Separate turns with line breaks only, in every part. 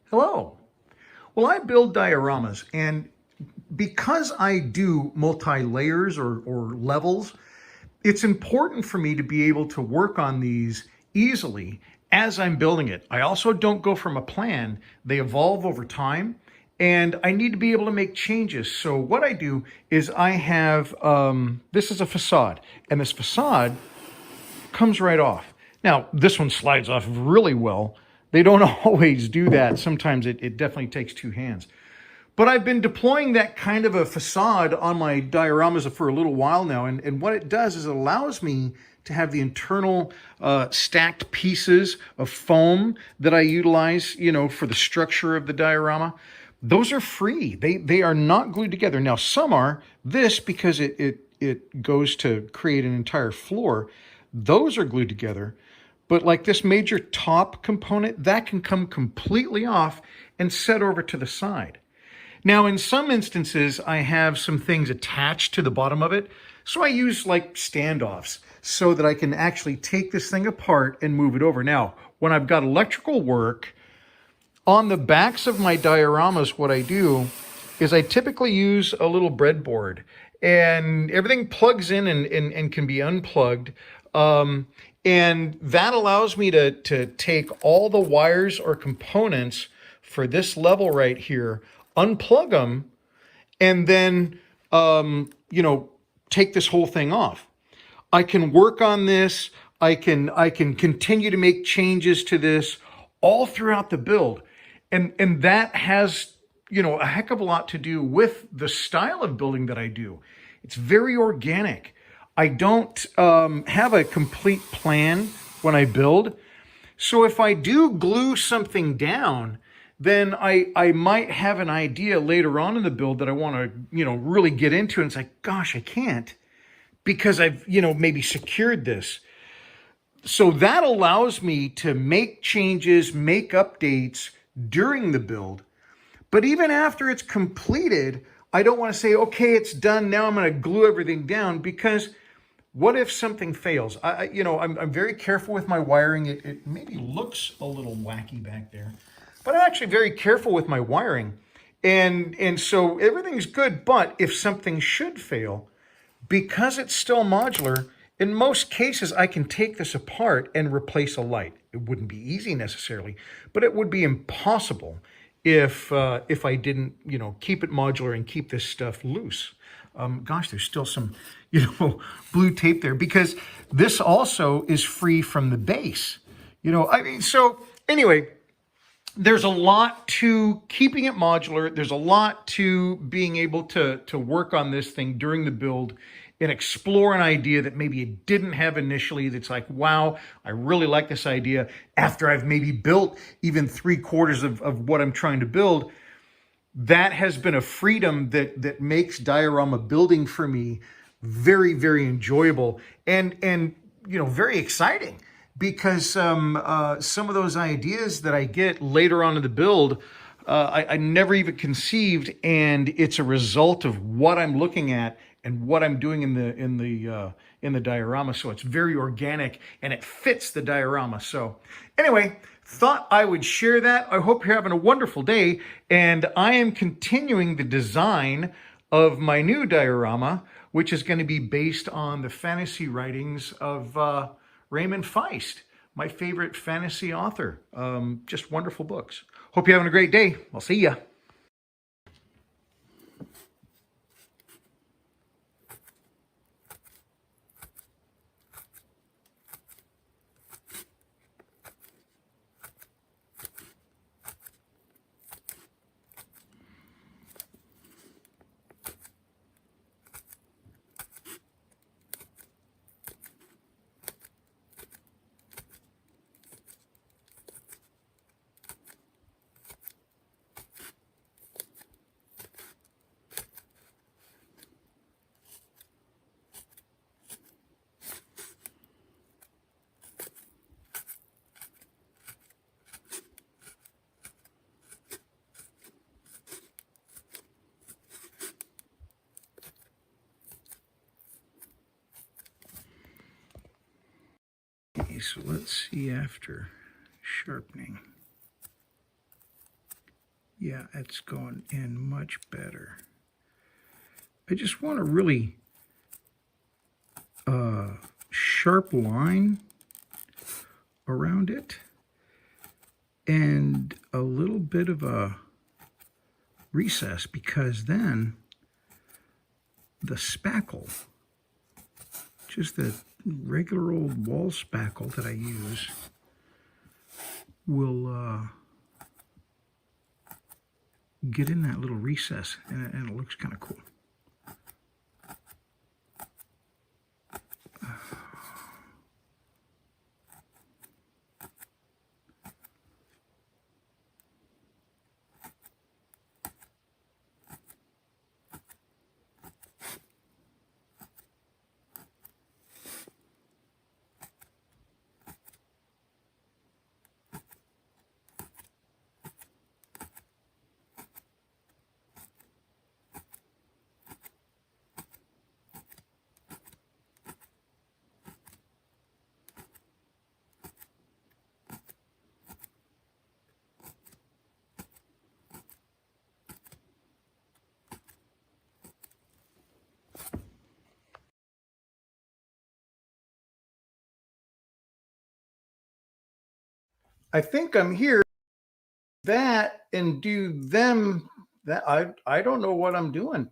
Hello. Well, I build dioramas, and because I do multi-layers or levels, it's important for me to be able to work on these easily as I'm building it. I also don't go from a plan. They evolve over time, and I need to be able to make changes. So what I do is I have, this is a facade, and this facade comes right off. Now, this one slides off really well. They don't always do that. Sometimes it definitely takes two hands. But I've been deploying that kind of a facade on my dioramas for a little while now. And what it does is it allows me to have the internal stacked pieces of foam that I utilize, for the structure of the diorama. Those are free. They are not glued together. Now, some are. This, because it goes to create an entire floor, those are glued together. But like this major top component, that can come completely off and set over to the side. Now, in some instances, I have some things attached to the bottom of it. So I use like standoffs so that I can actually take this thing apart and move it over. Now, when I've got electrical work, on the backs of my dioramas, what I do is I typically use a little breadboard, and everything plugs in and can be unplugged. And that allows me to take all the wires or components for this level right here, unplug them, and then, take this whole thing off. I can work on this. I can continue to make changes to this all throughout the build. And that has, a heck of a lot to do with the style of building that I do. It's very organic. I don't have a complete plan when I build. So if I do glue something down, then I might have an idea later on in the build that I want to, really get into. And it's like, gosh, I can't because I've, maybe secured this. So that allows me to make changes, make updates during the build. But even after it's completed, I don't want to say, okay, it's done. Now I'm going to glue everything down, because what if something fails? I'm very careful with my wiring. It maybe looks a little wacky back there, but I'm actually very careful with my wiring. And so everything's good. But if something should fail, because it's still modular, in most cases, I can take this apart and replace a light. It wouldn't be easy necessarily, but it would be impossible if I didn't, keep it modular and keep this stuff loose. Gosh, there's still some, blue tape there, because this also is free from the base. So anyway, there's a lot to keeping it modular. There's a lot to being able to work on this thing during the build and explore an idea that maybe you didn't have initially. That's like, wow, I really like this idea. After I've maybe built even 3/4 of what I'm trying to build, that has been a freedom that makes diorama building for me very, very enjoyable and very exciting, because some of those ideas that I get later on in the build, I never even conceived, and it's a result of what I'm looking at and what I'm doing in the diorama. So it's very organic and it fits the diorama. So anyway, thought I would share that. I hope you're having a wonderful day, and I am continuing the design of my new diorama, which is going to be based on the fantasy writings of Raymond Feist, my favorite fantasy author. Just wonderful books. Hope you're having a great day. I'll see ya. Okay, so let's see after sharpening. Yeah, it's going in much better. I just want a really sharp line around it and a little bit of a recess, because then the spackle, just the regular old wall spackle that I use, will get in that little recess, and it looks kind of cool. I think I'm here that and do them that. I don't know what I'm doing.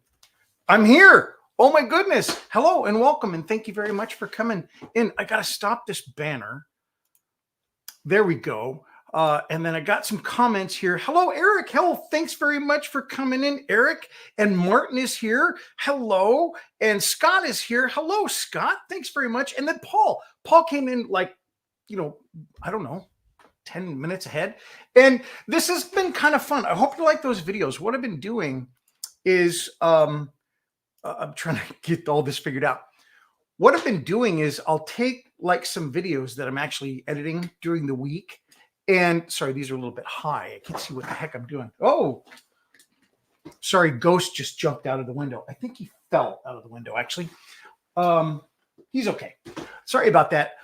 I'm here. Oh my goodness. Hello and welcome, and thank you very much for coming in. I got to stop this banner. There we go. And then I got some comments here. Hello, Eric. Hello. Thanks very much for coming in, Eric. And Martin is here. Hello. And Scott is here. Hello, Scott. Thanks very much. And then Paul. Paul came in like, I don't know, 10 minutes ahead. And this has been kind of fun. I hope you like those videos. What I've been doing is I'm trying to get all this figured out. What I've been doing is I'll take like some videos that I'm actually editing during the week. And sorry, these are a little bit high. I can't see what the heck I'm doing. Oh, sorry. Ghost just jumped out of the window. I think he fell out of the window, actually. He's okay. Sorry about that.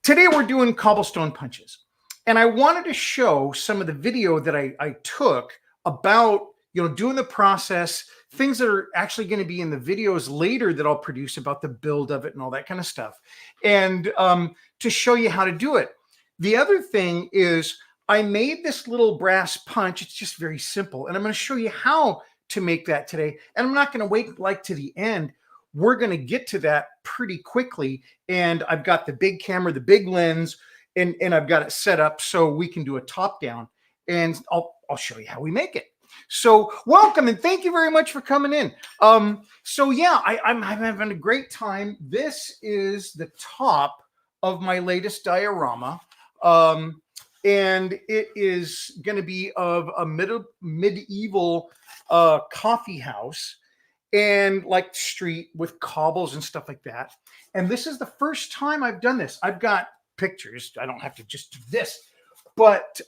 Today we're doing cobblestone punches. And I wanted to show some of the video that I took about, doing the process, things that are actually going to be in the videos later that I'll produce about the build of it and all that kind of stuff. And to show you how to do it. The other thing is I made this little brass punch. It's just very simple. And I'm going to show you how to make that today. And I'm not going to wait like to the end. We're going to get to that pretty quickly. And I've got the big camera, the big lens, and I've got it set up so we can do a top down. And I'll show you how we make it. So welcome and thank you very much for coming in. So yeah, I'm having a great time. This is the top of my latest diorama. And it is going to be of a medieval coffee house and like street with cobbles and stuff like that. And this is the first time I've done this. I've got pictures. I don't have to just do this, but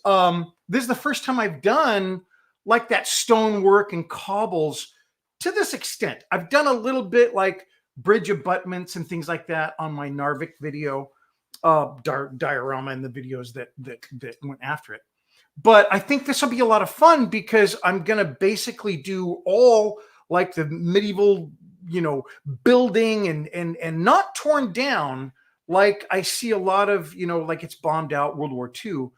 this is the first time I've done like that stonework and cobbles to this extent. I've done a little bit like bridge abutments and things like that on my Narvik video diorama and the videos that went after it. But I think this will be a lot of fun because I'm going to basically do all like the medieval, building and not torn down like I see a lot of, like it's bombed out World War II.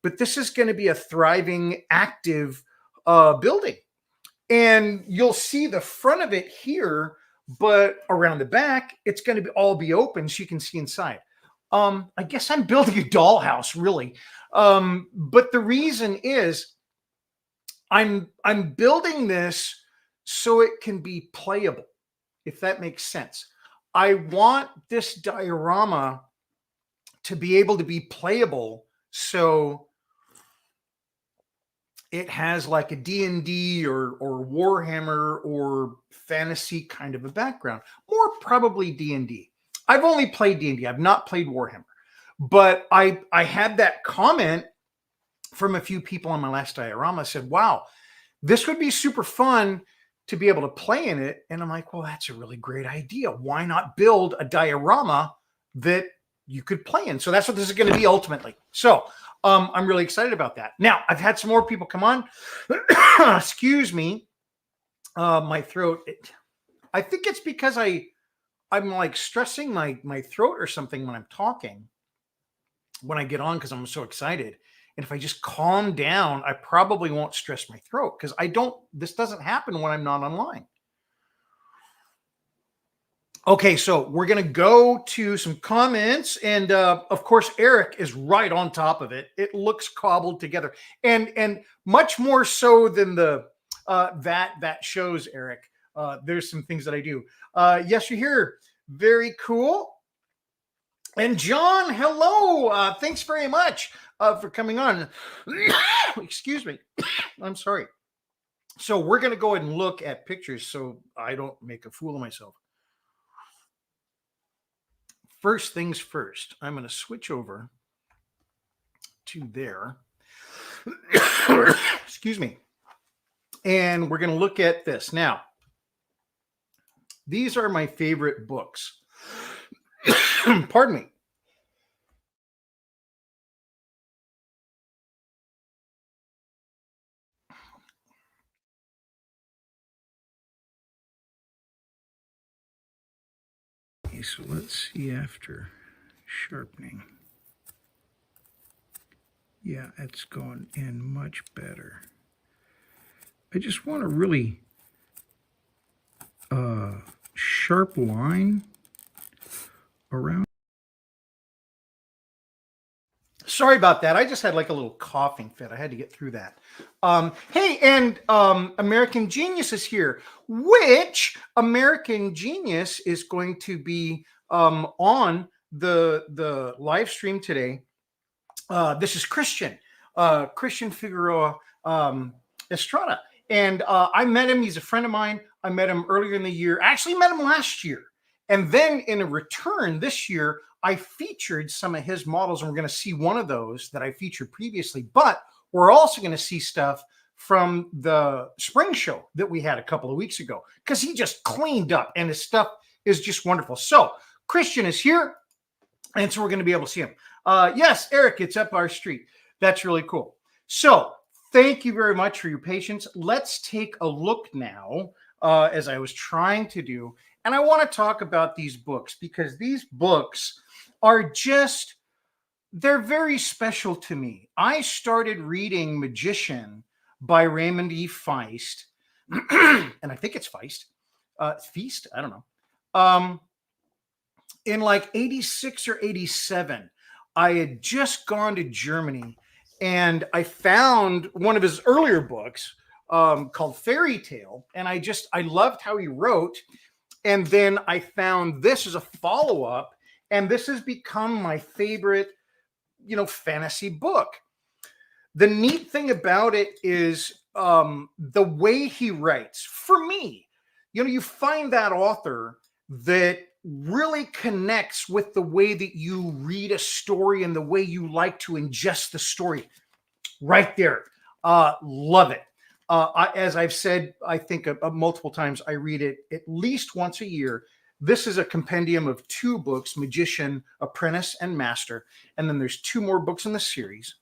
But this is going to be a thriving, active building. And you'll see the front of it here, but around the back, it's going to all be open so you can see inside. I guess I'm building a dollhouse, really. But the reason is I'm building this so it can be playable, if that makes sense. I want this diorama to be able to be playable, so it has like a D&D or Warhammer or fantasy kind of a background. More probably D&D. I've only played D&D. I've not played Warhammer. But I had that comment from a few people on my last diorama. Said, wow, this would be super fun to be able to play in it. And I'm like, well, that's a really great idea. Why not build a diorama that you could play in? So that's what this is going to be ultimately. So I'm really excited about that. Now, I've had some more people come on. Excuse me. My throat. I think it's because I'm like stressing my throat or something when I'm talking, when I get on, because I'm so excited. And if I just calm down, I probably won't stress my throat, because this doesn't happen when I'm not online. Okay, so we're going to go to some comments. And of course, Eric is right on top of it. It looks cobbled together, and much more so than the that shows, Eric. There's some things that I do. Yes, you're here. Very cool. And John, hello. Thanks very much for coming on. Excuse me. I'm sorry. So we're going to go ahead and look at pictures so I don't make a fool of myself. First things first, I'm going to switch over to there. Excuse me. And we're going to look at this. Now, these are my favorite books. Pardon me. Okay, so let's see after sharpening. Yeah, it's gone in much better. I just want a really sharp line around. Sorry about that. I just had like a little coughing fit. I had to get through that. Hey, and American Genius is here. Which American Genius is going to be on the live stream today? This is Christian Figueroa Estrada. And I met him. He's a friend of mine. I met him earlier in the year. I actually met him last year. And then in a return this year, I featured some of his models, and we're going to see one of those that I featured previously. But we're also going to see stuff from the spring show that we had a couple of weeks ago, because he just cleaned up and his stuff is just wonderful. So Christian is here, and so we're going to be able to see him. Yes, Eric, it's up our street. That's really cool. So thank you very much for your patience. Let's take a look now, as I was trying to do. And I want to talk about these books, because these books are just, they're very special to me. I started reading Magician by Raymond E. Feist, and I think it's Feist, Feast, I don't know, in like 86 or 87. I had just gone to Germany, and I found one of his earlier books called Fairy Tale, and I loved how he wrote. And then I found this as a follow-up, and this has become my favorite, fantasy book. The neat thing about it is the way he writes. For me, you find that author that really connects with the way that you read a story and the way you like to ingest the story. Right there. Love it. As I've said, I think multiple times, I read it at least once a year. This is a compendium of 2 books, Magician, Apprentice, and Master. And then there's 2 more books in the series.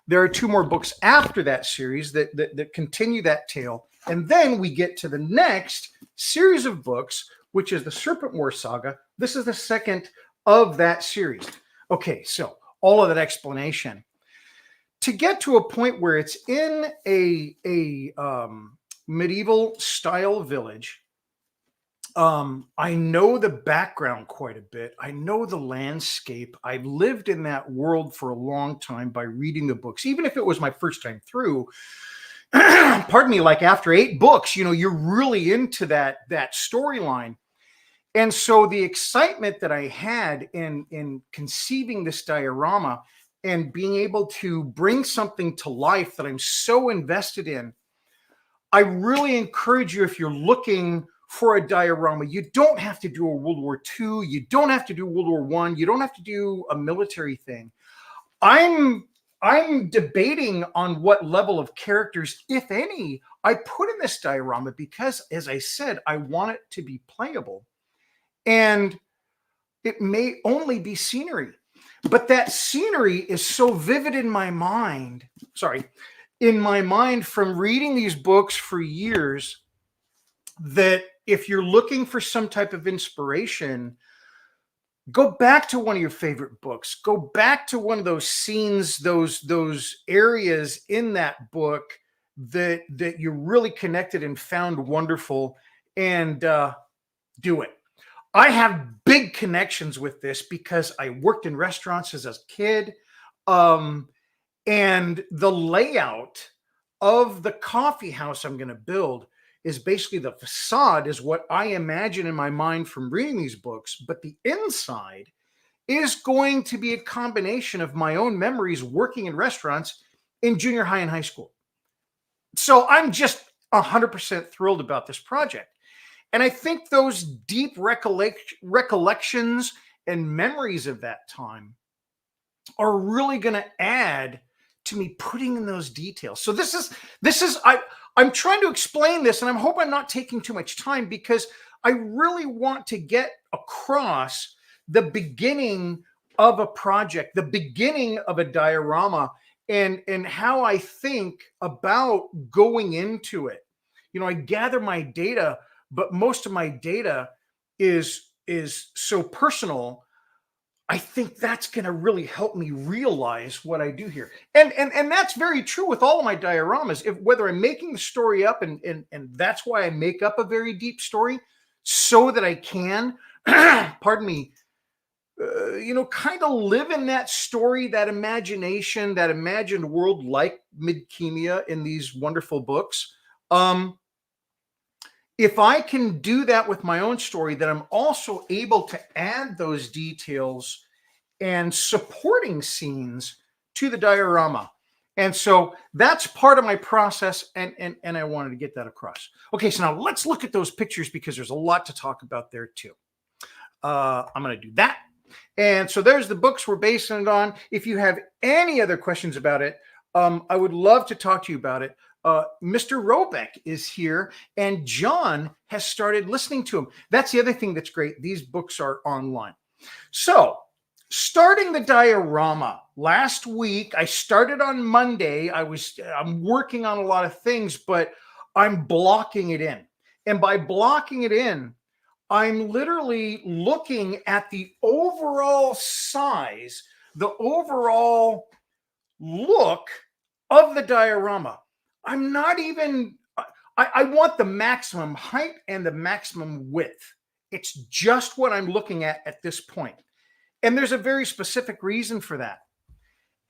There are 2 more books after that series that continue that tale. And then we get to the next series of books, which is the Serpent War Saga. This is the second of that series. Okay, so all of that explanation. To get to a point where it's in a medieval style village, I know the background quite a bit. I know the landscape. I've lived in that world for a long time by reading the books, even if it was my first time through. Pardon me, like after 8 books, you're really into that storyline. And so the excitement that I had in conceiving this diorama and being able to bring something to life that I'm so invested in, I really encourage you, if you're looking for a diorama, you don't have to do a World War II. You don't have to do World War I. You don't have to do a military thing. I'm debating on what level of characters, if any, I put in this diorama, because, as I said, I want it to be playable. And it may only be scenery. But that scenery is so vivid in my mind. In my mind from reading these books for years, that if you're looking for some type of inspiration, go back to one of your favorite books. Go back to one of those scenes, those areas in that book that you really connected and found wonderful, and do it. I have big connections with this because I worked in restaurants as a kid. And the layout of the coffee house I'm going to build is basically the facade is what I imagine in my mind from reading these books. But the inside is going to be a combination of my own memories working in restaurants in junior high and high school. So I'm just 100% thrilled about this project. And I think those deep recollections and memories of that time are really going to add to me putting in those details. So I'm trying to explain this, and I hope I'm not taking too much time, because I really want to get across the beginning of a project, the beginning of a diorama, and how I think about going into it. I gather my data, but most of my data is so personal. I think that's going to really help me realize what I do here. And that's very true with all of my dioramas. Whether I'm making the story up, and that's why I make up a very deep story, so that I can, pardon me, kind of live in that story, that imagination, that imagined world, like Midkemia in these wonderful books. If I can do that with my own story, then I'm also able to add those details and supporting scenes to the diorama. And so that's part of my process, and I wanted to get that across. Okay, so now let's look at those pictures, because there's a lot to talk about there too. I'm going to do that. And so there's the books we're basing it on. If you have any other questions about it, I would love to talk to you about it. Mr. Robeck is here, and John has started listening to him. That's the other thing that's great. These books are online. So starting the diorama last week, I started on Monday. I'm working on a lot of things, but I'm blocking it in. And by blocking it in, I'm literally looking at the overall size, the overall look of the diorama. I'm not even, I want the maximum height and the maximum width. It's just what I'm looking at this point. And there's a very specific reason for that.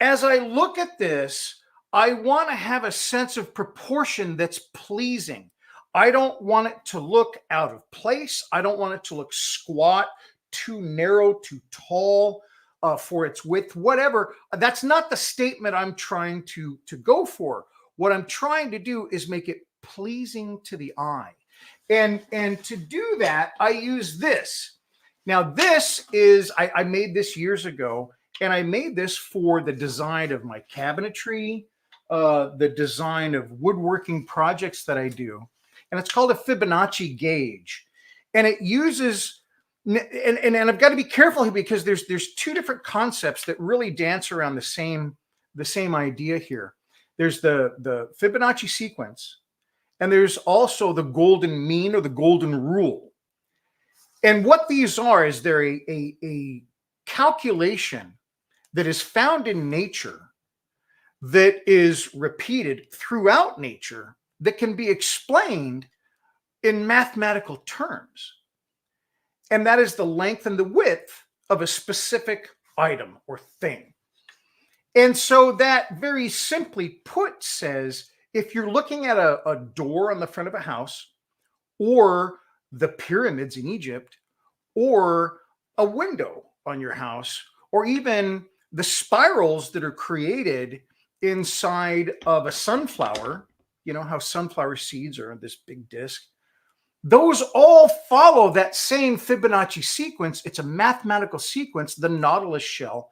As I look at this, I want to have a sense of proportion that's pleasing. I don't want it to look out of place. I don't want it to look squat, too narrow, too tall for its width, whatever. That's not the statement I'm trying to go for. What I'm trying to do is make it pleasing to the eye. And to do that, I use this. Now, this is, I made this years ago, and I made this for the design of my cabinetry, the design of woodworking projects that I do. And it's called a Fibonacci gauge. And it uses, and I've got to be careful here, because there's two different concepts that really dance around the same idea here. There's the Fibonacci sequence, and there's also the golden mean, or the golden rule. And what these are is they're a calculation that is found in nature, that is repeated throughout nature, that can be explained in mathematical terms. And that is the length and the width of a specific item or thing. And so that, very simply put, says, if you're looking at a door on the front of a house, or the pyramids in Egypt, or a window on your house, or even the spirals that are created inside of a sunflower, you know how sunflower seeds are on this big disc, those all follow that same Fibonacci sequence. It's a mathematical sequence, the nautilus shell.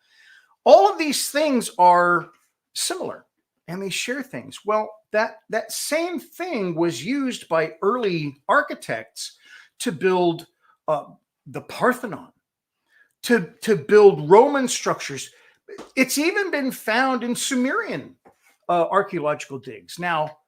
All of these things are similar, and they share things. Well, that same thing was used by early architects to build the Parthenon, to build Roman structures. It's even been found in Sumerian archaeological digs. Now,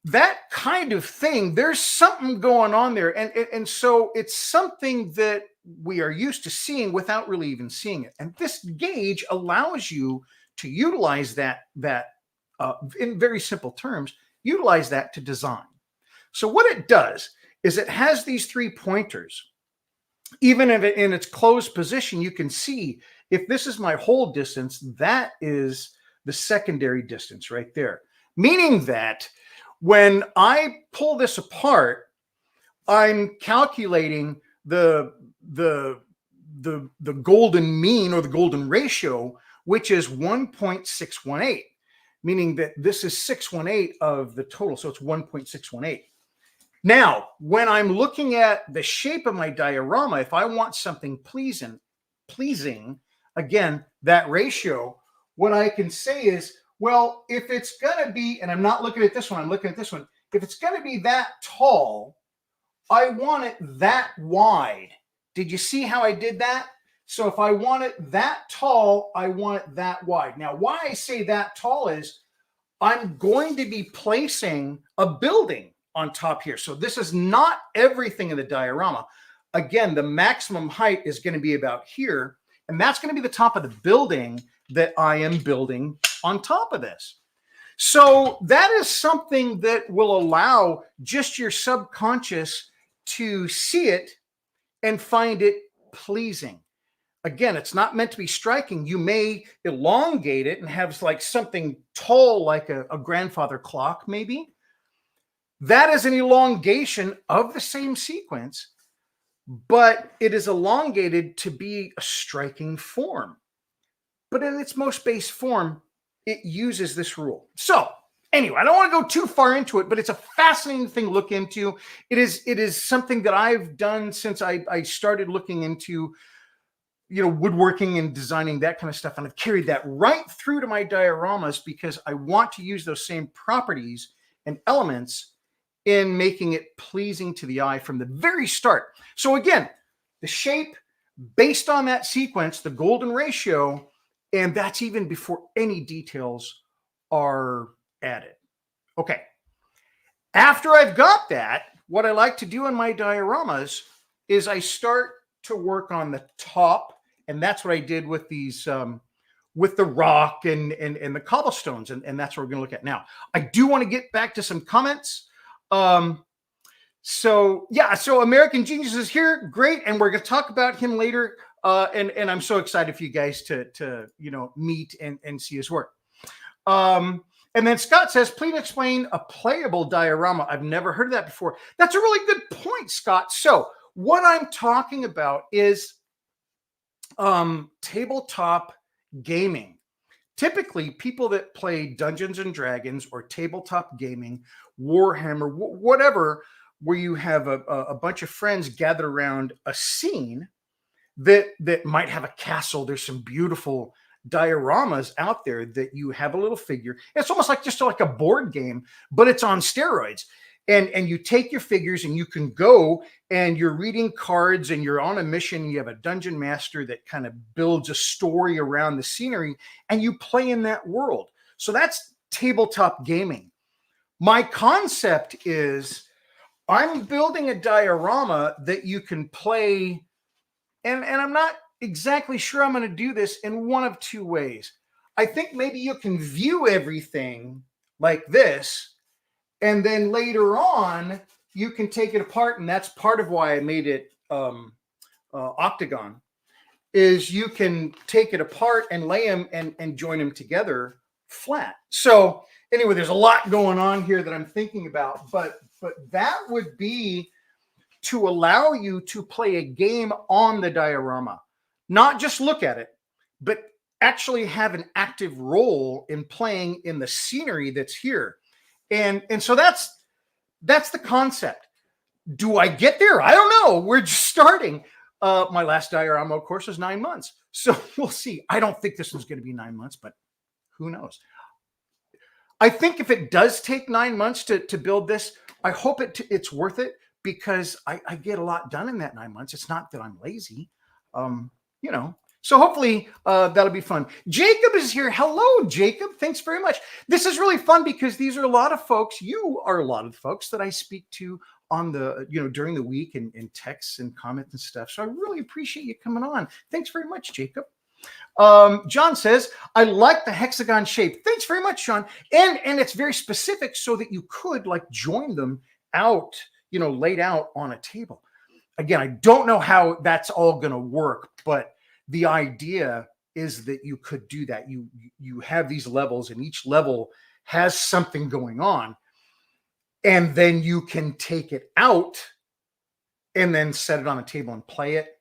that kind of thing, there's something going on there. And so it's something that we are used to seeing without really even seeing it. And this gauge allows you to utilize that in very simple terms, utilize that to design. So what it does is it has these 3 pointers. Even if in its closed position, you can see if this is my hole distance, that is the secondary distance right there. Meaning that when I pull this apart, I'm calculating the golden mean or the golden ratio, which is 1.618, meaning that this is 618 of the total. So it's 1.618. Now, when I'm looking at the shape of my diorama, if I want something pleasing, again, that ratio, what I can say is, well, if it's going to be, and I'm not looking at this one, I'm looking at this one. If it's going to be that tall, I want it that wide. Did you see how I did that? So if I want it that tall, I want it that wide. Now, why I say that tall is I'm going to be placing a building on top here. So this is not everything in the diorama. Again, the maximum height is going to be about here, and that's going to be the top of the building that I am building on top of this. So that is something that will allow just your subconscious to see it and find it pleasing. Again, it's not meant to be striking. You may elongate it and have like something tall, like a grandfather clock, maybe. That is an elongation of the same sequence, but it is elongated to be a striking form. But in its most base form, it uses this rule. So anyway, I don't want to go too far into it, but it's a fascinating thing to look into. It is something that I've done since I started looking into, woodworking and designing, that kind of stuff. And I've carried that right through to my dioramas because I want to use those same properties and elements in making it pleasing to the eye from the very start. So again, the shape based on that sequence, the golden ratio, and that's even before any details are added. Okay. After I've got that, what I like to do in my dioramas is I start to work on the top, and that's what I did with these, with the rock and the cobblestones, and that's what we're going to look at now. I do want to get back to some comments. So American Genius is here. Great. And we're going to talk about him later. And I'm so excited for you guys to meet and see his work. And then Scott says, please explain a playable diorama. I've never heard of that before. That's a really good point, Scott. So what I'm talking about is tabletop gaming. Typically, people that play Dungeons and Dragons or tabletop gaming, Warhammer, whatever, where you have a bunch of friends gathered around a scene that might have a castle. There's some beautiful dioramas out there that you have a little figure. It's almost like just like a board game, but it's on steroids. And you take your figures and you can go and you're reading cards and you're on a mission. You have a dungeon master that kind of builds a story around the scenery and you play in that world. So that's tabletop gaming. My concept is I'm building a diorama that you can play, and I'm not exactly sure I'm going to do this in one of two ways. I think maybe you can view everything like this, and then later on, you can take it apart, and that's part of why I made it octagon, is you can take it apart and lay them and join them together flat. So anyway, there's a lot going on here that I'm thinking about, but that would be to allow you to play a game on the diorama, not just look at it, but actually have an active role in playing in the scenery that's here. And so that's the concept. Do I get there? I don't know. We're just starting. My last diorama, of course, was 9 months. So we'll see. I don't think this one's going to be 9 months, but who knows? I think if it does take 9 months to build this, I hope it's worth it because I get a lot done in that 9 months. It's not that I'm lazy. you know. So hopefully that'll be fun. Jacob is here. Hello, Jacob. Thanks very much. This is really fun because these are a lot of folks. You are a lot of folks that I speak to on the, during the week and in texts and comments and stuff. So I really appreciate you coming on. Thanks very much, Jacob. John says, I like the hexagon shape. Thanks very much, Sean. And it's very specific so that you could like join them out, laid out on a table. Again, I don't know how that's all going to work, but the idea is that you could do that. You have these levels and each level has something going on. And then you can take it out and then set it on a table and play it.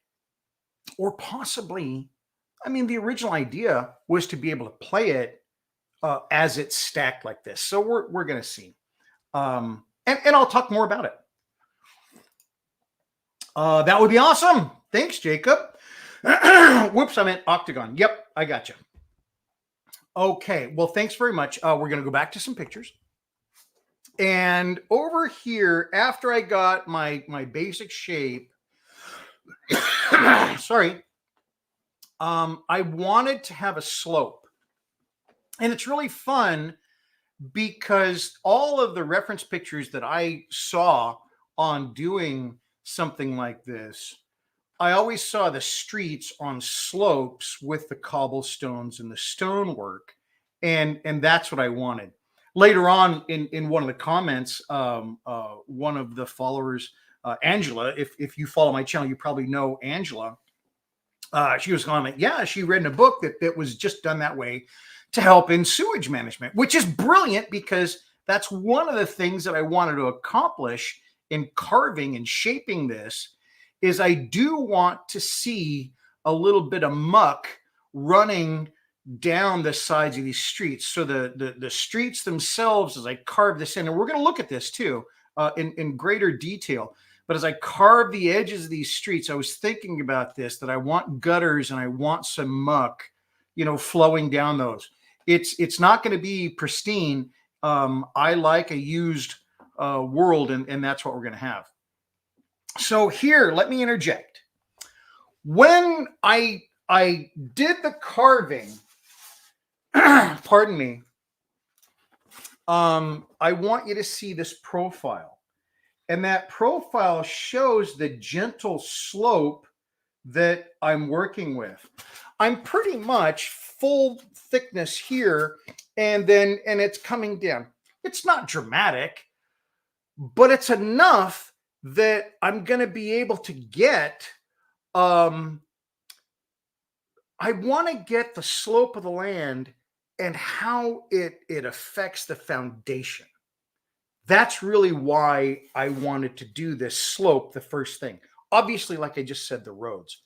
Or possibly, the original idea was to be able to play it as it's stacked like this. So we're going to see. And I'll talk more about it. That would be awesome. Thanks, Jacob. Whoops, I meant octagon. Yep, I got you. Okay, well, thanks very much. We're going to go back to some pictures. And over here, after I got my basic shape, sorry, I wanted to have a slope. And it's really fun because all of the reference pictures that I saw on doing something like this, I always saw the streets on slopes with the cobblestones and the stonework. And that's what I wanted. Later on in one of the comments, one of the followers, Angela, if you follow my channel, you probably know Angela. She was commenting, yeah, she read in a book that was just done that way to help in sewage management, which is brilliant because that's one of the things that I wanted to accomplish in carving and shaping this is I do want to see a little bit of muck running down the sides of these streets. So the streets themselves, as I carve this in, and we're going to look at this too in greater detail, but as I carve the edges of these streets, I was thinking about this, that I want gutters and I want some muck, flowing down those. It's not going to be pristine. I like a used world, and that's what we're going to have. So here, let me interject. When I did the carving, pardon me, I want you to see this profile. And that profile shows the gentle slope that I'm working with. I'm pretty much full thickness here, and it's coming down. It's not dramatic, but it's enough that I'm going to be able to get, I want to get the slope of the land and how it affects the foundation. That's really why I wanted to do this slope, the first thing. Obviously, like I just said, the roads.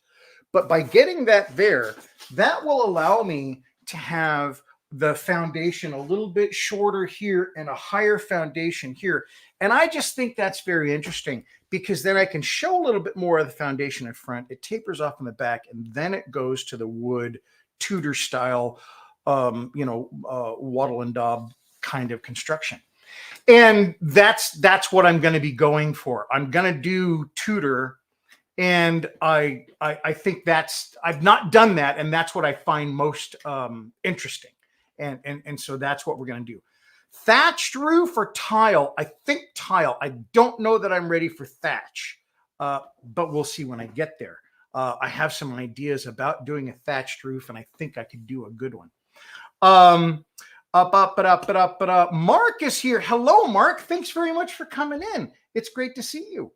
But by getting that there, that will allow me to have the foundation a little bit shorter here and a higher foundation here. And I just think that's very interesting because then I can show a little bit more of the foundation in front. It tapers off in the back, and then it goes to the wood Tudor style, wattle and daub kind of construction. And that's what I'm going to be going for. I'm going to do Tudor, and I think I've not done that, and that's what I find most interesting. And so that's what we're going to do. Thatched roof or tile? I think tile. I don't know that I'm ready for thatch, but we'll see when I get there. I have some ideas about doing a thatched roof, and I think I could do a good one. Mark is here. Hello, Mark. Thanks very much for coming in. It's great to see you.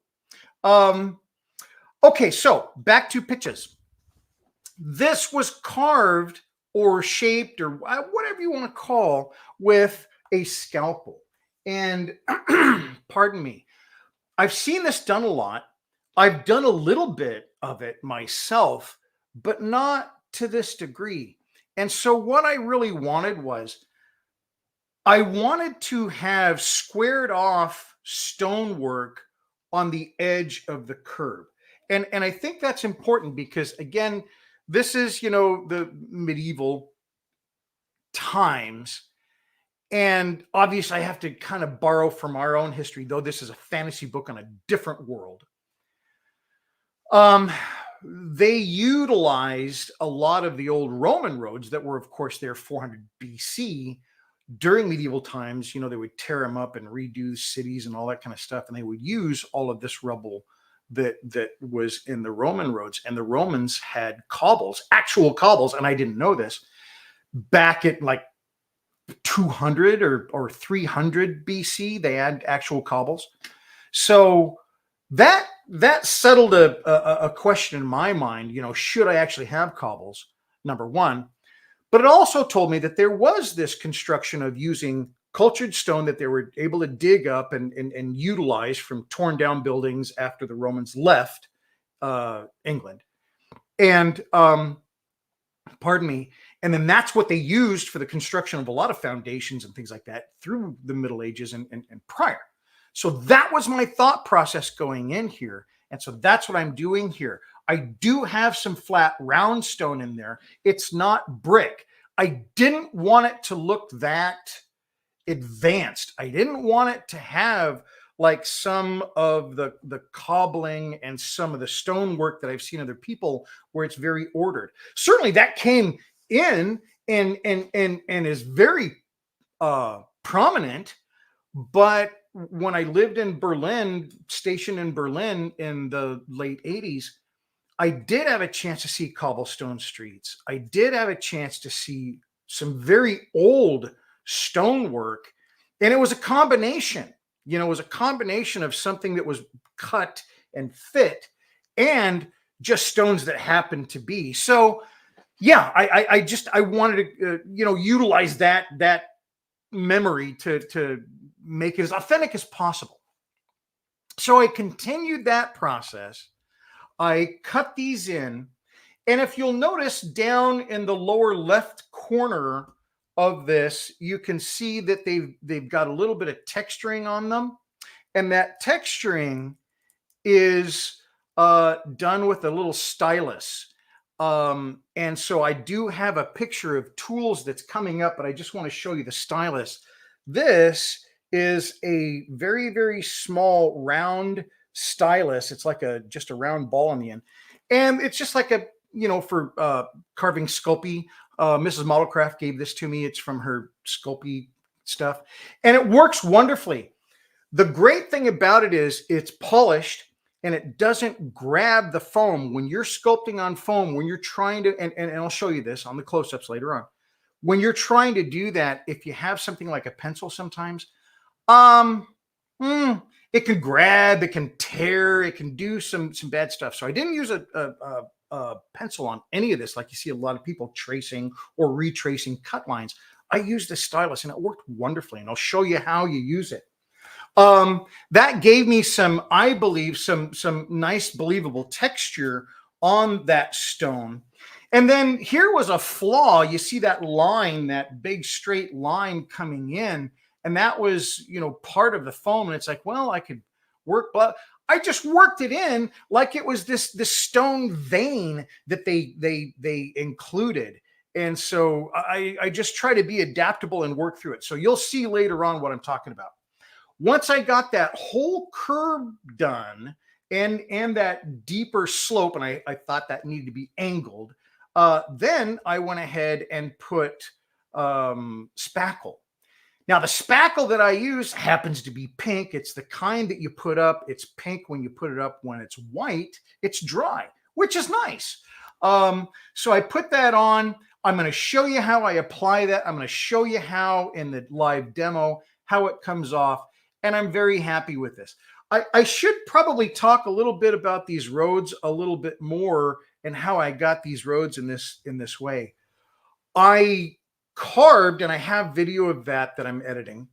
Okay, so back to pitches. This was carved or shaped or whatever you want to call with a scalpel. And pardon me, I've seen this done a lot. I've done a little bit of it myself, but not to this degree. And so what I really wanted was I wanted to have squared off stonework on the edge of the curve. And I think that's important because, again, this is, the medieval times. And obviously I have to kind of borrow from our own history, though this is a fantasy book on a different world. they utilized a lot of the old Roman roads that were, of course, there 400 BC. During medieval times, they would tear them up and redo cities and all that kind of stuff. And they would use all of this rubble that was in the Roman roads. And the Romans had cobbles, actual cobbles. And I didn't know this back at like 200 or 300 BC, they had actual cobbles. So that settled a question in my mind, should I actually have cobbles? Number one. But it also told me that there was this construction of using cultured stone that they were able to dig up and utilize from torn down buildings after the Romans left England. And pardon me. And then that's what they used for the construction of a lot of foundations and things like that through the Middle Ages and prior. So that was my thought process going in here. And so that's what I'm doing here. I do have some flat round stone in there. It's not brick. I didn't want it to look that advanced. I didn't want it to have like some of the cobbling and some of the stonework that I've seen other people where it's very ordered. Certainly that came in and is very prominent. But when I lived in Berlin, stationed in Berlin in the late 80s, I did have a chance to see cobblestone streets. I did have a chance to see some very old stonework. And it was a combination, it was a combination of something that was cut and fit and just stones that happened to be. So yeah, I wanted to, utilize that memory to make it as authentic as possible. So I continued that process. I cut these in. And if you'll notice down in the lower left corner of this, you can see that they've got a little bit of texturing on them. And that texturing is done with a little stylus. And so I do have a picture of tools that's coming up, but I just want to show you the stylus. This is a very, very small round stylus. It's like just a round ball on the end. And it's just like for carving Sculpey. Mrs. Modelcraft gave this to me. It's from her Sculpey stuff. And it works wonderfully. The great thing about it is it's polished and it doesn't grab the foam. When you're sculpting on foam, when you're trying to, and I'll show you this on the close-ups later on. When you're trying to do that, if you have something like a pencil sometimes, it can grab, it can tear, it can do some bad stuff. So I didn't use a pencil on any of this, like you see a lot of people tracing or retracing cut lines. I used a stylus and it worked wonderfully, and I'll show you how you use it. That gave me I believe, some nice, believable texture on that stone. And then here was a flaw. You see that line, that big straight line coming in, and that was, part of the foam. And it's like, well, I could work, but I just worked it in like it was this stone vein that they included. And so I just try to be adaptable and work through it. So you'll see later on what I'm talking about. Once I got that whole curve done and that deeper slope, and I thought that needed to be angled, then I went ahead and put spackle. Now, the spackle that I use happens to be pink. It's the kind that you put up. It's pink when you put it up. When it's white, it's dry, which is nice. So I put that on. I'm going to show you how I apply that. I'm going to show you how in the live demo, how it comes off. And I'm very happy with this. I should probably talk a little bit about these roads a little bit more and how I got these roads in this way. I carved, and I have video of that I'm editing.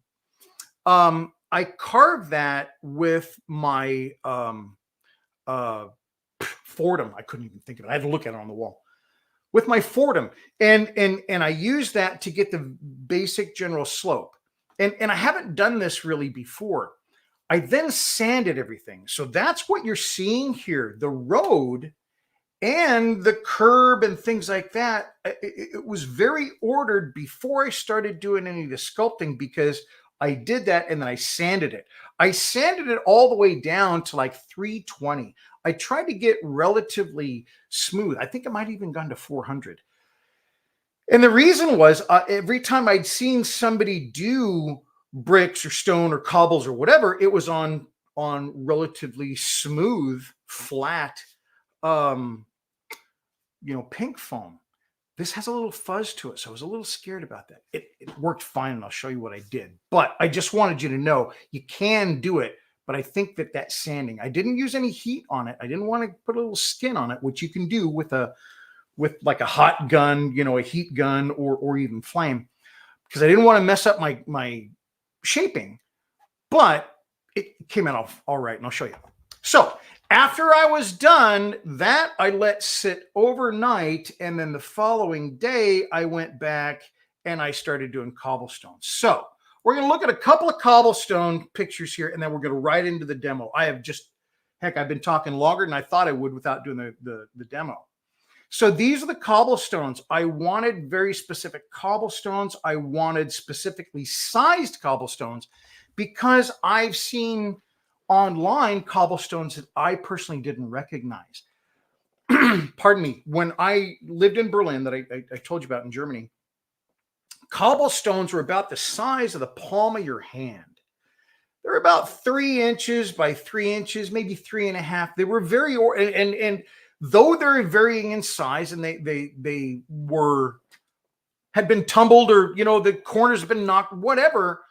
I carved that with my Fordham. I couldn't even think of it. I had to look at it on the wall. With my Fordham. And I used that to get the basic general slope. And I haven't done this really before. I then sanded everything. So that's what you're seeing here. The road and the curb and things like that. It was very ordered before I started doing any of the sculpting, because I did that and then I sanded it. I sanded it all the way down to like 320. I tried to get relatively smooth. I think I might have even gone to 400. And the reason was every time I'd seen somebody do bricks or stone or cobbles or whatever, it was on relatively smooth, flat, pink foam. This has a little fuzz to it, so I was a little scared about that. It worked fine, and I'll show you what I did. But I just wanted you to know you can do it, but I think that sanding, I didn't use any heat on it. I didn't want to put a little skin on it, which you can do with like a hot gun, a heat gun, or even flame, because I didn't want to mess up my shaping. But it came out all right, and I'll show you. So after I was done, that I let sit overnight, and then the following day I went back and I started doing cobblestones. So we're going to look at a couple of cobblestone pictures here, and then we're going to right into the demo. I've been talking longer than I thought I would without doing the demo. So these are the cobblestones. I wanted very specific cobblestones. I wanted specifically sized cobblestones because I've seen online cobblestones that I personally didn't recognize. Pardon me. When I lived in Berlin, that I told you about in Germany, cobblestones were about the size of the palm of your hand. They're about 3 inches by 3 inches, maybe 3.5. They were very, and though they're varying in size, and they had been tumbled, or the corners have been knocked, whatever.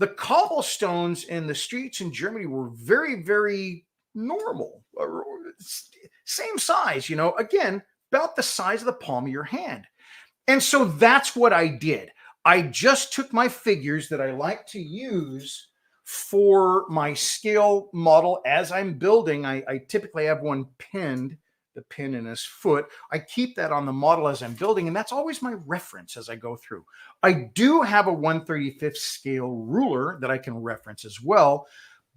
The cobblestones in the streets in Germany were very, very normal, same size, again, about the size of the palm of your hand. And so that's what I did. I just took my figures that I like to use for my scale model as I'm building. I typically have one pinned, the pin in his foot. I keep that on the model as I'm building, and that's always my reference as I go through. I do have a 1/35 scale ruler that I can reference as well,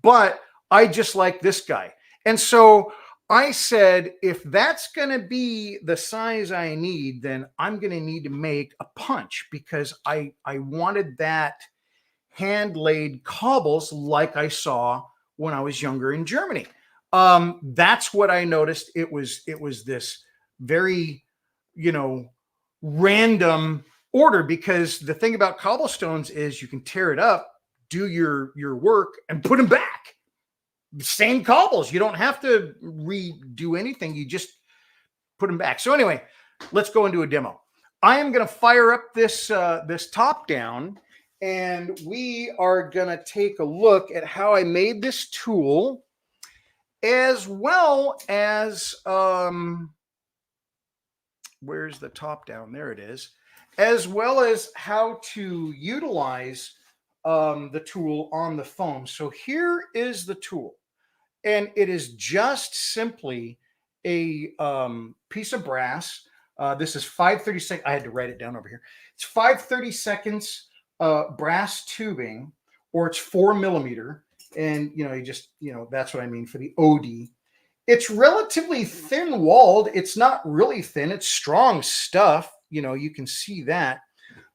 but I just like this guy. And so I said, if that's going to be the size I need, then I'm going to need to make a punch, because I wanted that hand-laid cobbles like I saw when I was younger in Germany. That's what I noticed. It was this very, random order, because the thing about cobblestones is you can tear it up, do your work, and put them back. Same cobbles. You don't have to redo anything. You just put them back. So anyway, let's go into a demo. I am going to fire up this top down, and we are going to take a look at how I made this tool, as well as, where's the top down? There it is. As well as how to utilize the tool on the foam. So here is the tool. And it is just simply a piece of brass. This is 5/32. I had to write it down over here. It's 5/32 brass tubing, or it's 4 millimeter. And, that's what I mean for the OD. It's relatively thin walled. It's not really thin. It's strong stuff. You can see that.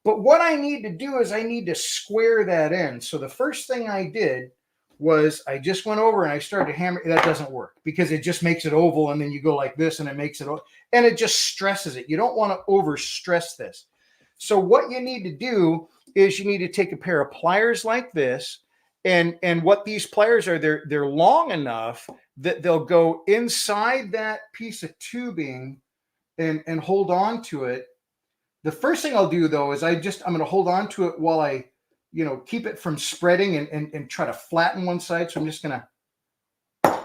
But what I need to do is I need to square that in. So the first thing I did was I just went over and I started to hammer. That doesn't work, because it just makes it oval, and then you go like this and it makes it, and it just stresses it. You don't want to over stress this. So what you need to do is you need to take a pair of pliers like this, and what these pliers are, they're long enough that they'll go inside that piece of tubing and hold on to it. The first thing I'll do, though, is I'm going to hold on to it while I keep it from spreading and try to flatten one side. So I'm just going to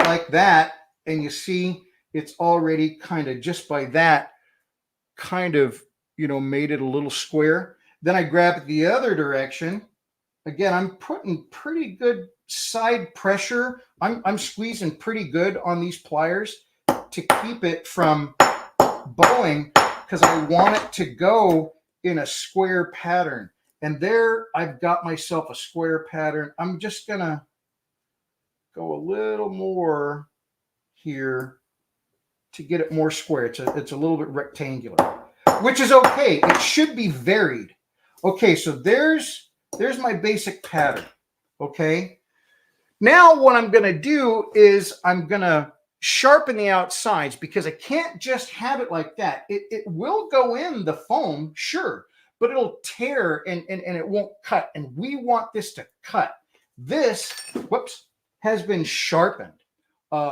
like that. And you see, it's already kind of, just by that, kind of, made it a little square. Then I grab it the other direction. Again, I'm putting pretty good side pressure. I'm squeezing pretty good on these pliers to keep it from bowing, because I want it to go in a square pattern. And there I've got myself a square pattern. I'm just going to go a little more here to get it more square. It's a little bit rectangular, which is okay. It should be varied. Okay, so there's there's my basic pattern. Okay. Now what I'm going to do is I'm going to sharpen the outsides, because I can't just have it like that. It will go in the foam, sure, but it'll tear and it won't cut. And we want this to cut. This, whoops, has been sharpened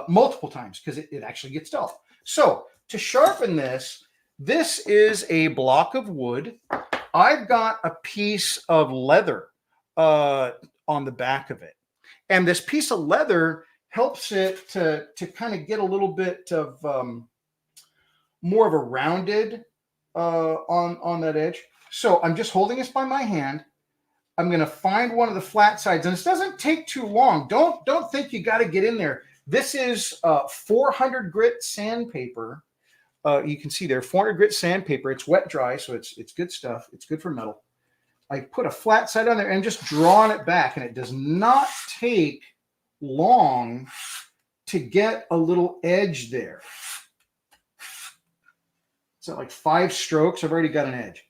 multiple times because it actually gets dull. So to sharpen this, this is a block of wood. I've got a piece of leather on the back of it. And this piece of leather helps it to kind of get a little bit of more of a rounded on that edge. So I'm just holding this by my hand. I'm going to find one of the flat sides, and this doesn't take too long. Don't think you got to get in there. This is 400 grit sandpaper. You can see there, 400 grit sandpaper. It's wet dry, so it's good stuff. It's good for metal. I put a flat side on there and just drawing it back, and it does not take long to get a little edge there. So like 5 strokes, I've already got an edge.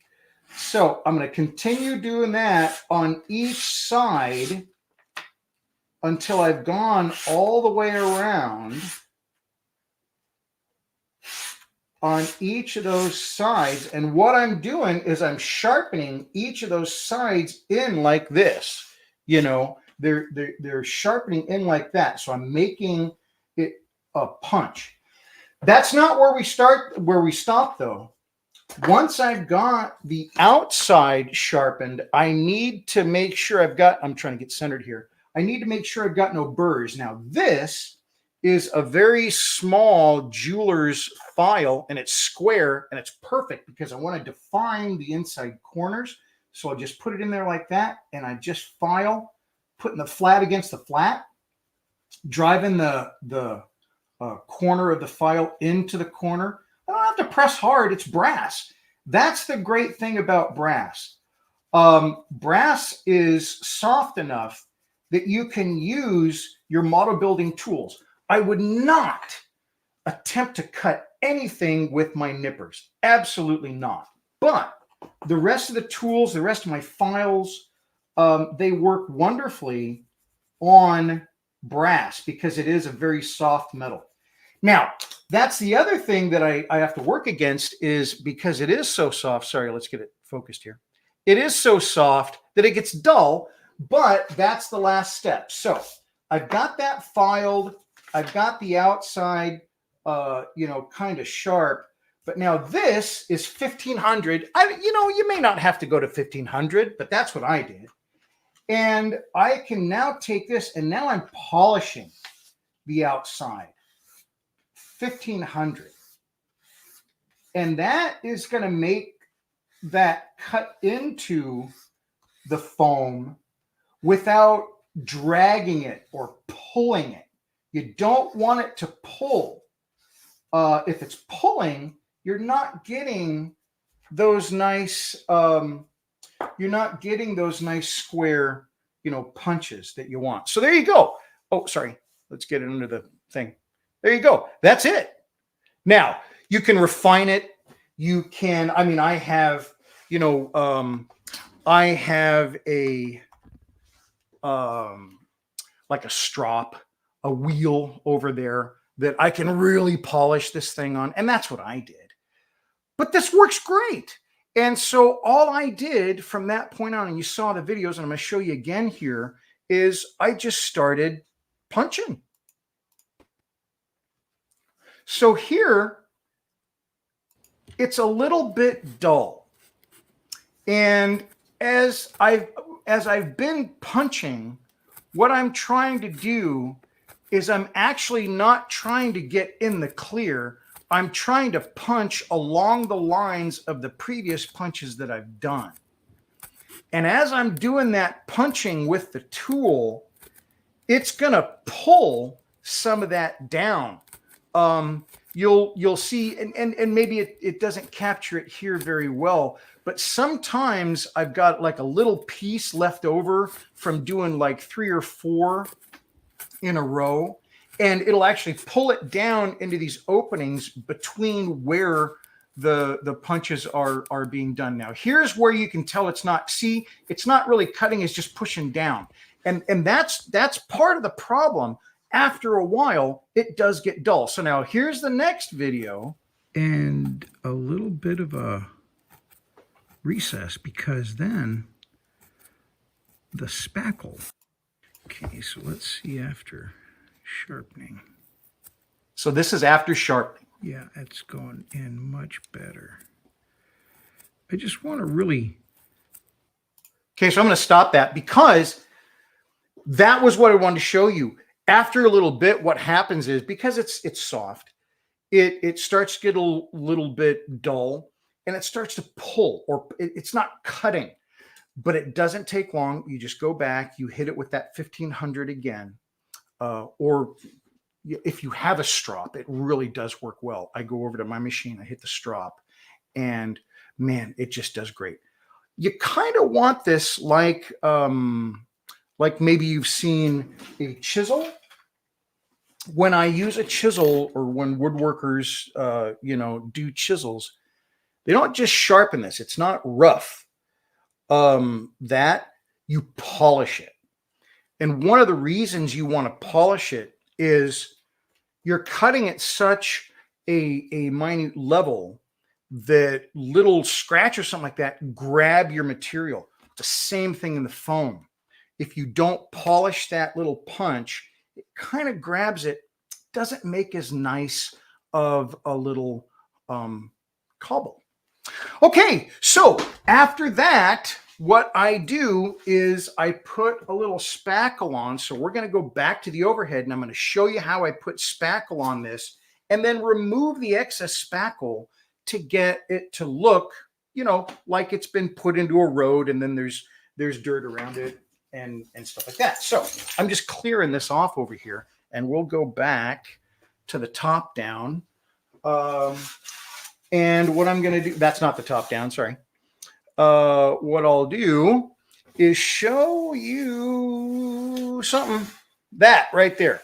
So I'm going to continue doing that on each side until I've gone all the way around on each of those sides. And what I'm doing is I'm sharpening each of those sides in like this. You know, they're sharpening in like that. So I'm making it a punch. That's not where we stop though. Once I've got the outside sharpened, I need to make sure I'm trying to get centered here. I need to make sure I've got no burrs. Now this is a very small jeweler's file, and it's square, and it's perfect because I want to define the inside corners. So I'll just put it in there like that, and I just file, putting the flat against the flat, driving the corner of the file into the corner. I don't have to press hard. It's brass. That's the great thing about brass. Brass is soft enough that you can use your model building tools. I would not attempt to cut anything with my nippers. Absolutely not. But the rest of the tools, the rest of my files, they work wonderfully on brass because it is a very soft metal. Now, that's the other thing that I have to work against, is because it is so soft. Sorry, let's get it focused here. It is so soft that it gets dull, but that's the last step. So I've got that filed. I've got the outside, kind of sharp. But now this is 1500. You may not have to go to 1500, but that's what I did. And I can now take this, and now I'm polishing the outside. 1500. And that is going to make that cut into the foam without dragging it or pulling it. You don't want it to pull. If it's pulling, you're not getting those nice square, punches that you want. So there you go. Oh, sorry. Let's get it under the thing. There you go. That's it. Now you can refine it. You can, I have a, like a strop, a wheel over there that I can really polish this thing on. And that's what I did. But this works great. And so all I did from that point on, and you saw the videos, and I'm going to show you again here, is I just started punching. So here, it's a little bit dull. And as I've been punching, what I'm trying to do is I'm actually not trying to get in the clear. I'm trying to punch along the lines of the previous punches that I've done. And as I'm doing that punching with the tool, it's going to pull some of that down. You'll see, and maybe it doesn't capture it here very well, but sometimes I've got like a little piece left over from doing like 3 or 4 in a row, and it'll actually pull it down into these openings between where the punches are being done now. Here's where you can tell it's not, see, it's not really cutting, it's just pushing down. And that's part of the problem. After a while, it does get dull. So now here's the next video. And a little bit of a recess, because then the spackle. Okay, so let's see after sharpening. So this is after sharpening. Yeah, it's going in much better. I just want to really... Okay, so I'm going to stop that because that was what I wanted to show you. After a little bit, what happens is, because it's soft, it starts to get a little bit dull, and it starts to pull, or it's not cutting, but it doesn't take long. You just go back, you hit it with that 1500 again, or if you have a strop, it really does work well. I go over to my machine, I hit the strop, and man, it just does great. You kind of want this like maybe you've seen a chisel. When I use a chisel, or when woodworkers, do chisels, they don't just sharpen this. It's not rough. That you polish it. And one of the reasons you want to polish it is you're cutting at such a minute level that little scratch or something like that grab your material. It's the same thing in the foam. If you don't polish that little punch, it kind of grabs it, doesn't make as nice of a little cobble. Okay, so after that, what I do is I put a little spackle on. So we're going to go back to the overhead, and I'm going to show you how I put spackle on this, and then remove the excess spackle to get it to look, like it's been put into a road, and then there's dirt around it and stuff like that. So I'm just clearing this off over here, and we'll go back to the top down. And what I'm going to do, that's not the top down, sorry. What I'll do is show you something, that right there.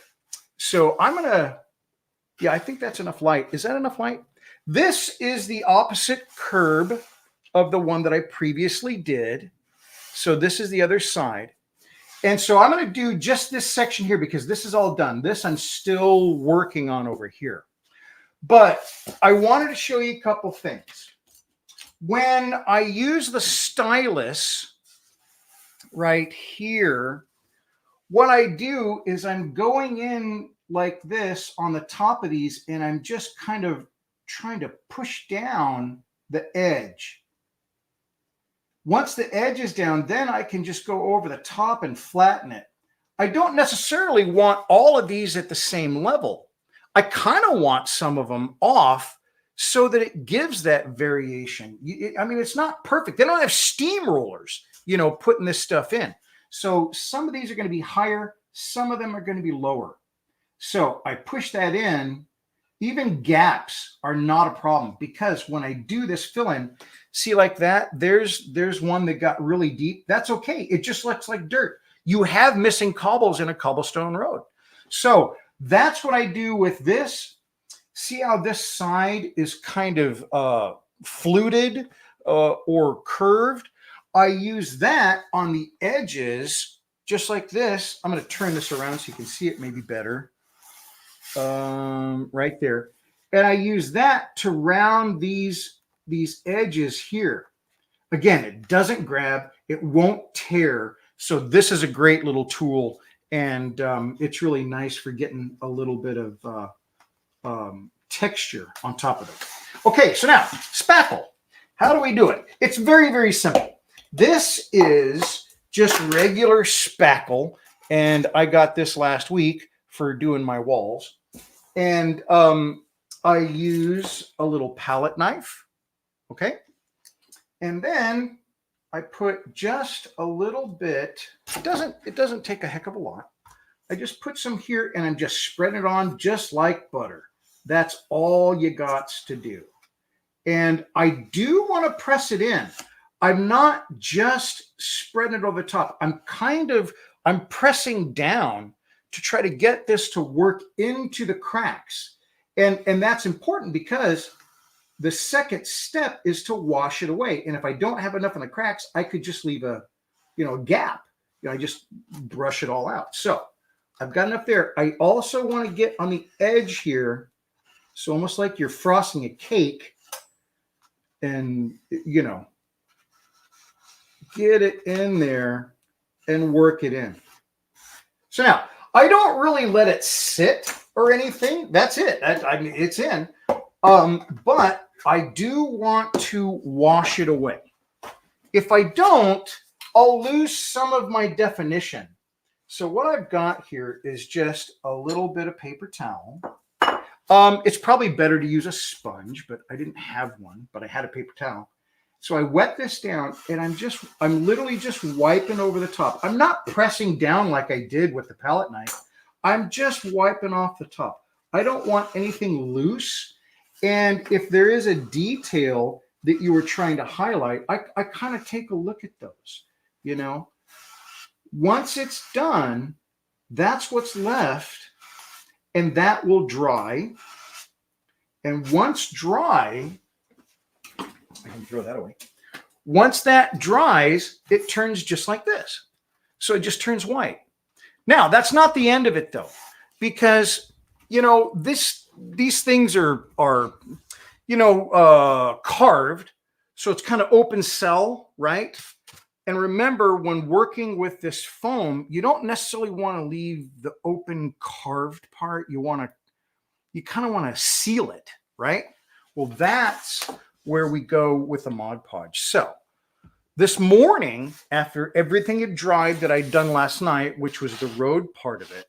So I'm going to, yeah, I think that's enough light. Is that enough light? This is the opposite curb of the one that I previously did. So this is the other side. And so I'm going to do just this section here because this is all done. This I'm still working on over here. But I wanted to show you a couple things. When I use the stylus right here, what I do is I'm going in like this on the top of these, and I'm just kind of trying to push down the edge. Once the edge is down, then I can just go over the top and flatten it. I don't necessarily want all of these at the same level. I kind of want some of them off so that it gives that variation. I mean, it's not perfect. They don't have steamrollers, putting this stuff in. So some of these are going to be higher. Some of them are going to be lower. So I push that in. Even gaps are not a problem, because when I do this fill in, see like that, there's one that got really deep. That's okay. It just looks like dirt. You have missing cobbles in a cobblestone road. So that's what I do with this. See how this side is kind of fluted or curved? I use that on the edges, just like this. I'm going to turn this around so you can see it maybe better. Right there. And I use that to round these edges here. Again, it doesn't grab, it won't tear. So this is a great little tool, and it's really nice for getting a little bit of texture on top of it. Okay, so now spackle. How do we do it? It's very, very simple. This is just regular spackle, and I got this last week for doing my walls. And I use a little palette knife, okay? And then I put just a little bit. It doesn't take a heck of a lot. I just put some here, and I'm just spreading it on just like butter. That's all you got to do. And I do want to press it in. I'm not just spreading it over the top. I'm pressing down to try to get this to work into the cracks. And that's important because the second step is to wash it away. And if I don't have enough in the cracks, I could just leave a, gap. I just brush it all out. So I've got enough there. I also want to get on the edge here. So almost like you're frosting a cake and, get it in there and work it in. So now I don't really let it sit or anything. That's it. I mean, it's in. But I do want to wash it away. If I don't, I'll lose some of my definition. So what I've got here is just a little bit of paper towel. It's probably better to use a sponge, but I didn't have one, but I had a paper towel. So I wet this down and I'm literally just wiping over the top. I'm not pressing down like I did with the palette knife. I'm just wiping off the top. I don't want anything loose. And if there is a detail that you were trying to highlight, I kind of take a look at those, Once it's done, that's what's left, and that will dry. And once dry, I can throw that away. Once that dries, it turns just like this. So it just turns white. Now, that's not the end of it, though, because, these things are carved. So it's kind of open cell, right? And remember, when working with this foam, you don't necessarily want to leave the open carved part. You kind of want to seal it, right? Well, that's where we go with the Mod Podge. So this morning, after everything had dried that I'd done last night, which was the road part of it,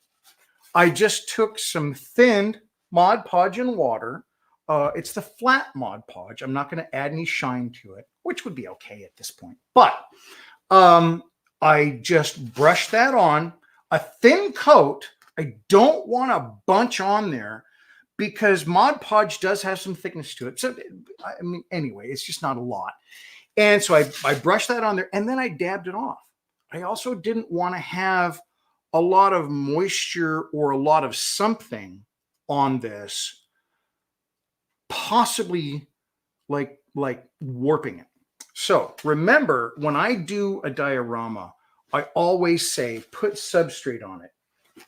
I just took some thinned Mod Podge and water. It's the flat Mod Podge. I'm not going to add any shine to it, which would be okay at this point. But I just brushed that on. A thin coat. I don't want a bunch on there, because Mod Podge does have some thickness to it. So, I mean, anyway, it's just not a lot. And so I brushed that on there, and then I dabbed it off. I also didn't want to have a lot of moisture or a lot of something on this, possibly like warping it. So remember, when I do a diorama, I always say, put substrate on it.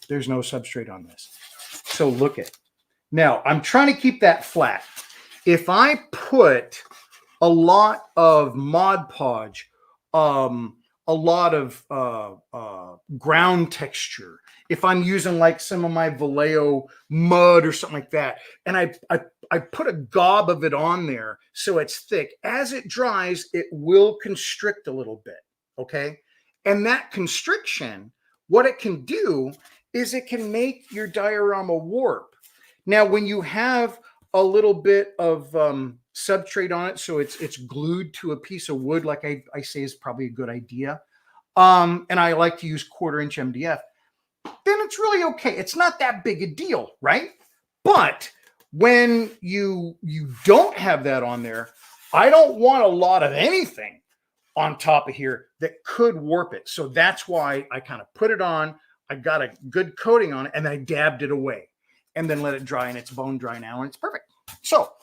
There's no substrate on this. So look at it. Now, I'm trying to keep that flat. If I put a lot of Mod Podge, a lot of ground texture, if I'm using like some of my Vallejo mud or something like that, and I put a gob of it on there so it's thick, as it dries, it will constrict a little bit, okay? And that constriction, what it can do is it can make your diorama warp. Now, when you have a little bit of substrate on it, so it's glued to a piece of wood, like I say is probably a good idea. And I like to use 1/4 inch MDF, then it's really okay. It's not that big a deal, right? But when you don't have that on there, I don't want a lot of anything on top of here that could warp it. So that's why I kind of put it on. I got a good coating on it, and then I dabbed it away and then let it dry, and it's bone dry now, and it's perfect. So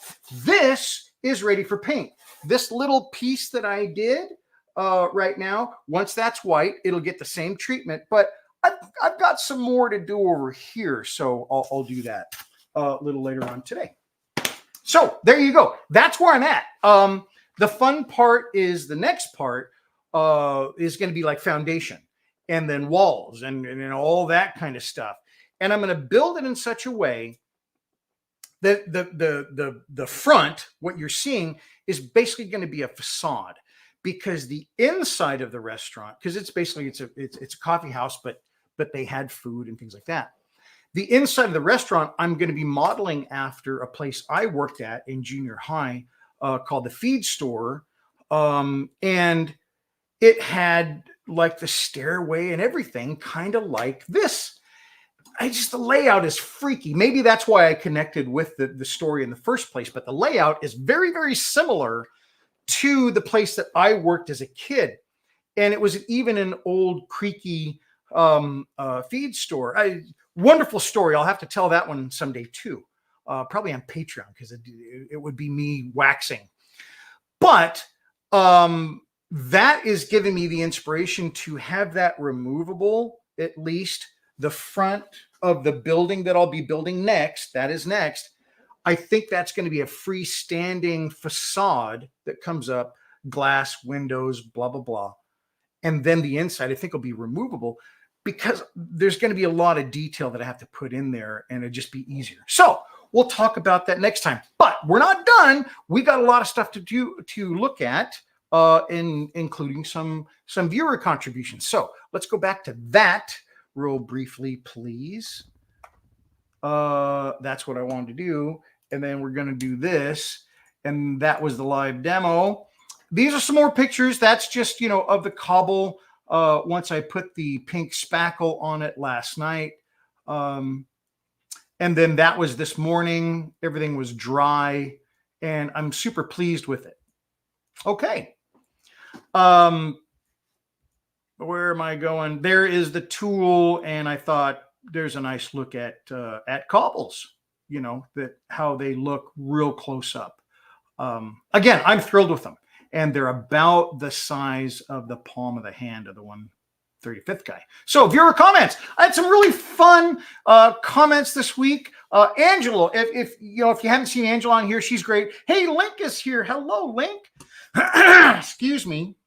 this is ready for paint. This little piece that I did right now, once that's white, it'll get the same treatment, but I've got some more to do over here, so I'll do that a little later on today. So there you go. That's where I'm at. The fun part is the next part is going to be like foundation, and then walls, and all that kind of stuff. And I'm going to build it in such a way that the front, what you're seeing, is basically going to be a facade, because the inside of the restaurant, because it's basically it's a coffee house, but they had food and things like that. The inside of the restaurant, I'm going to be modeling after a place I worked at in junior high called the Feed Store, and it had like the stairway and everything, kind of like this. The layout is freaky. Maybe that's why I connected with the story in the first place. But the layout is very, very similar to the place that I worked as a kid. And it was even an old creaky feed store. Wonderful story. I'll have to tell that one someday too. probably on Patreon, because it would be me waxing. But that is giving me the inspiration to have that removable, at least the front of the building that I'll be building next. That is next. I think that's going to be a freestanding facade that comes up, glass, windows, blah, blah, blah. And then the inside, I think, will be removable, because there's going to be a lot of detail that I have to put in there, and it'll just be easier. So we'll talk about that next time. But we're not done. We got a lot of stuff to look at, including some viewer contributions. So let's go back to that real briefly, please. That's what I wanted to do. And then we're going to do this. And that was the live demo. These are some more pictures. That's just, of the cobble. Once I put the pink spackle on it last night. And then that was this morning. Everything was dry, and I'm super pleased with it. Okay. Where am I going? There is the tool. And I thought there's a nice look at cobbles, that how they look real close up. Again, I'm thrilled with them. And they're about the size of the palm of the hand of the 135th guy. So viewer comments. I had some really fun comments this week. Angela, if you haven't seen Angela on here, she's great. Hey, Link is here. Hello, Link. Excuse me.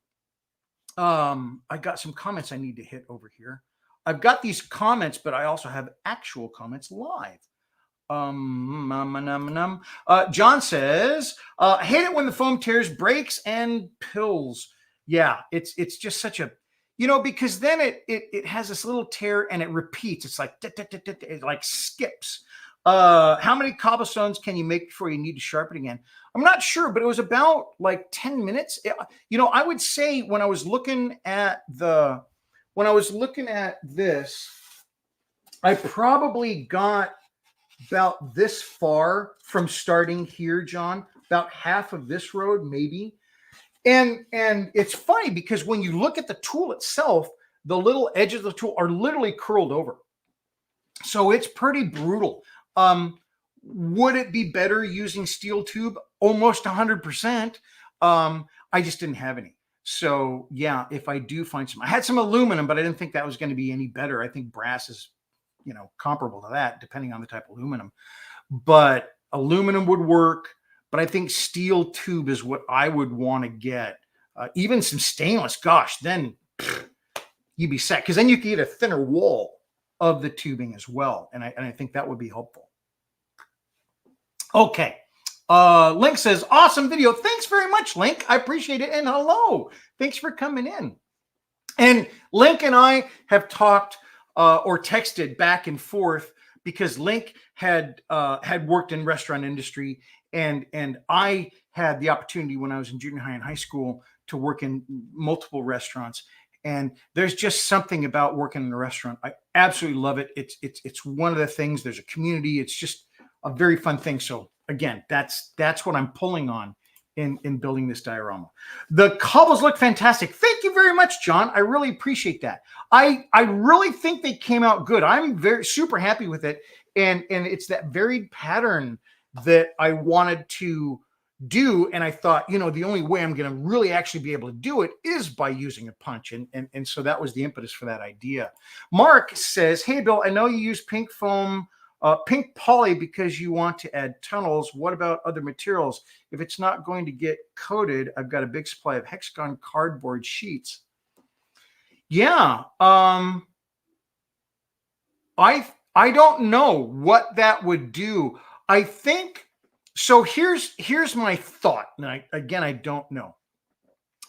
I got some comments I need to hit over here. I've got these comments, but I also have actual comments live. John says, hate it when the foam tears, breaks, and pills. Yeah, it's just such a, because then it has this little tear and it repeats. It's like, it like skips. How many cobblestones can you make before you need to sharpen again? I'm not sure, but it was about like 10 minutes. I would say when I was looking at this, I probably got about this far from starting here, John, about half of this road, maybe. And it's funny because when you look at the tool itself, the little edges of the tool are literally curled over. So it's pretty brutal. Would it be better using steel tube? Almost 100%. I just didn't have any. So yeah, if I do find some, I had some aluminum, but I didn't think that was going to be any better. I think brass is, comparable to that, depending on the type of aluminum. But aluminum would work. But I think steel tube is what I would want to get. Even some stainless, gosh, then you'd be set. Because then you could get a thinner wall of the tubing as well. And I think that would be helpful. Okay. Link says, awesome video. Thanks very much, Link. I appreciate it. And hello. Thanks for coming in. And Link and I have talked or texted back and forth, because Link had worked in restaurant industry, and I had the opportunity when I was in junior high and high school to work in multiple restaurants. And there's just something about working in a restaurant. I absolutely love it. It's one of the things. There's a community. It's just a very fun thing. So again, that's what I'm pulling on in building this diorama. The cobbles look fantastic. Thank you very much, John. I really appreciate that. I really think they came out good. I'm super happy with it. And it's that varied pattern that I wanted to do. And I thought, the only way I'm going to really actually be able to do it is by using a punch. And so that was the impetus for that idea. Mark says, hey, Bill, I know you use pink foam, pink poly because you want to add tunnels. What about other materials? If it's not going to get coated, I've got a big supply of hexagon cardboard sheets. Yeah. I don't know what that would do. I think, so here's my thought. And I don't know.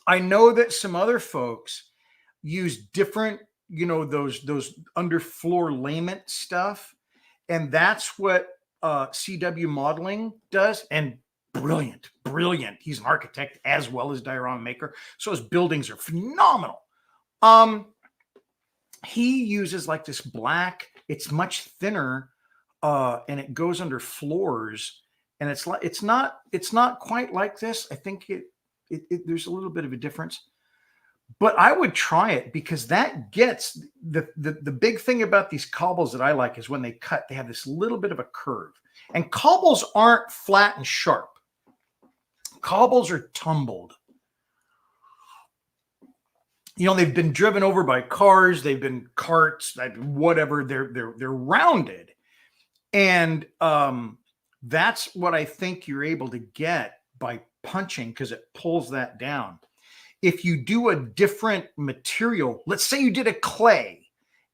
I know that some other folks use different, those underfloor layment stuff. And that's what CW Modeling does. And brilliant. He's an architect as well as diorama maker. So his buildings are phenomenal. He uses like this black, it's much thinner, and it goes under floors. And it's not quite like this. I think there's a little bit of a difference. but I would try it because that gets the big thing about these cobbles that I like is when they cut, they have this little bit of a curve. And cobbles aren't flat and sharp. Cobbles are tumbled. You know, they've been driven over by cars, they've been carts, whatever. They're rounded, and that's what I think you're able to get by punching, because it pulls that down. If you do a different material, let's say you did a clay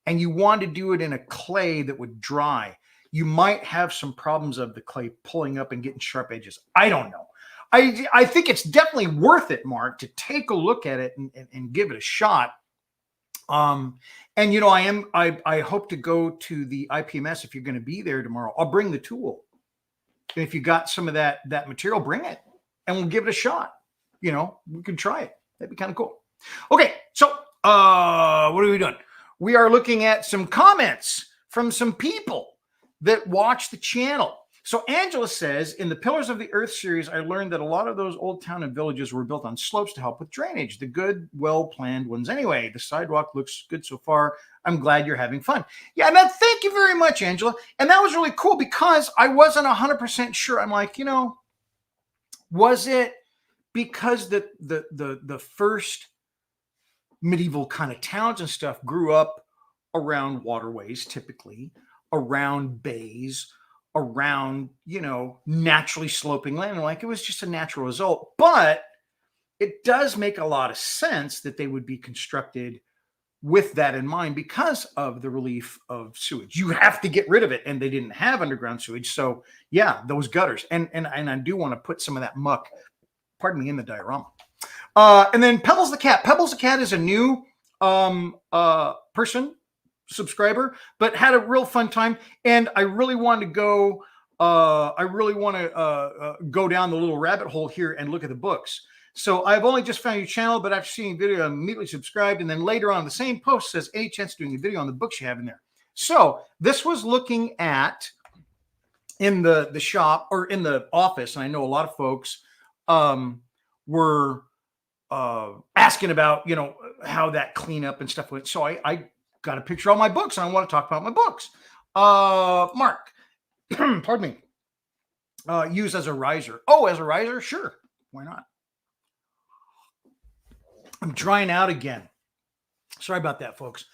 and you want to do it in a clay that would dry, you might have some problems of the clay pulling up and getting sharp edges. I don't know. I think it's definitely worth it, Mark, to take a look at it and give it a shot. And you know, I hope to go to the IPMS if you're going to be there tomorrow. I'll bring the tool. And if you got some of that material, bring it and we'll give it a shot. You know, we can try it. That'd be kind of cool. Okay, so what are we doing? We are looking at some comments from some people that watch the channel. So Angela says, in the Pillars of the Earth series, I learned that a lot of those old town and villages were built on slopes to help with drainage. The good, well-planned ones anyway. The sidewalk looks good so far. I'm glad you're having fun. Yeah, man, thank you very much, Angela. And that was really cool because I wasn't 100% sure. I'm like, you know, was it because the first medieval kind of towns and stuff grew up around waterways, typically around bays, around, you know, naturally sloping land. Like, it was just a natural result. But it does make a lot of sense that they would be constructed with that in mind because of the relief of sewage. You have to get rid of it, and they didn't have underground sewage. So yeah, those gutters. And I do want to put some of that muck, pardon me, in the diorama. And then Pebbles the Cat. Pebbles the Cat is a new subscriber, but had a real fun time. And I really want to go, go down the little rabbit hole here and look at the books. So I've only just found your channel, but after seeing a video, I immediately subscribed. And then later on, the same post says, any chance of doing a video on the books you have in there? So this was looking at in the shop or in the office. And I know a lot of folks were asking about, you know, how that cleanup and stuff went. So I got a picture of my books, and I want to talk about my books. Mark, pardon me, use as a riser. Oh, as a riser? Sure. Why not? I'm drying out again. Sorry about that, folks.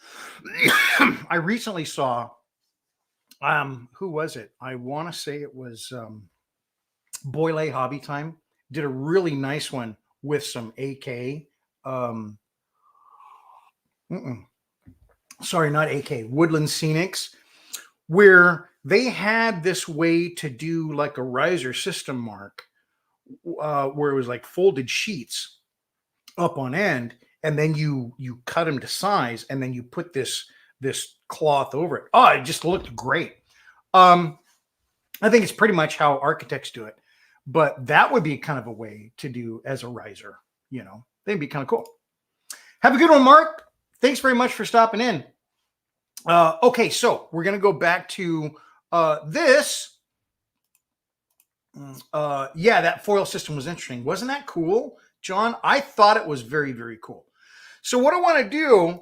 I recently saw, who was it? I want to say it was Boyle Hobby Time. Did a really nice one with some AK. Sorry, not AK, Woodland Scenics, where they had this way to do like a riser system, Mark, where it was like folded sheets up on end, and then you cut them to size, and then you put this cloth over it. Oh, it just looked great. I think it's pretty much how architects do it, but that would be kind of a way to do as a riser. You know, they'd be kind of cool. Have a good one, Mark. Thanks very much for stopping in. Okay, so we're going to go back to this. Yeah, that foil system was interesting. Wasn't that cool, John? I thought it was very, very cool. So what I want to do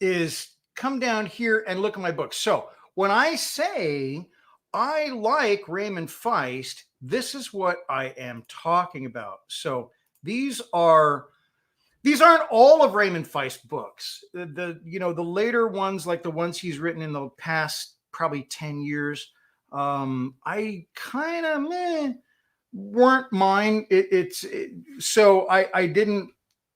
is come down here and look at my books. So when I say I like Raymond Feist, this is what I am talking about. So these aren't all of Raymond Feist's books. The later ones, like the ones he's written in the past probably 10 years, I kind of weren't mine. So I didn't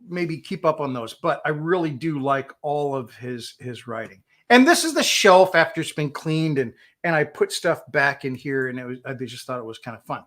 maybe keep up on those, but I really do like all of his writing. And this is the shelf after it's been cleaned, and I put stuff back in here, and I just thought it was kind of fun.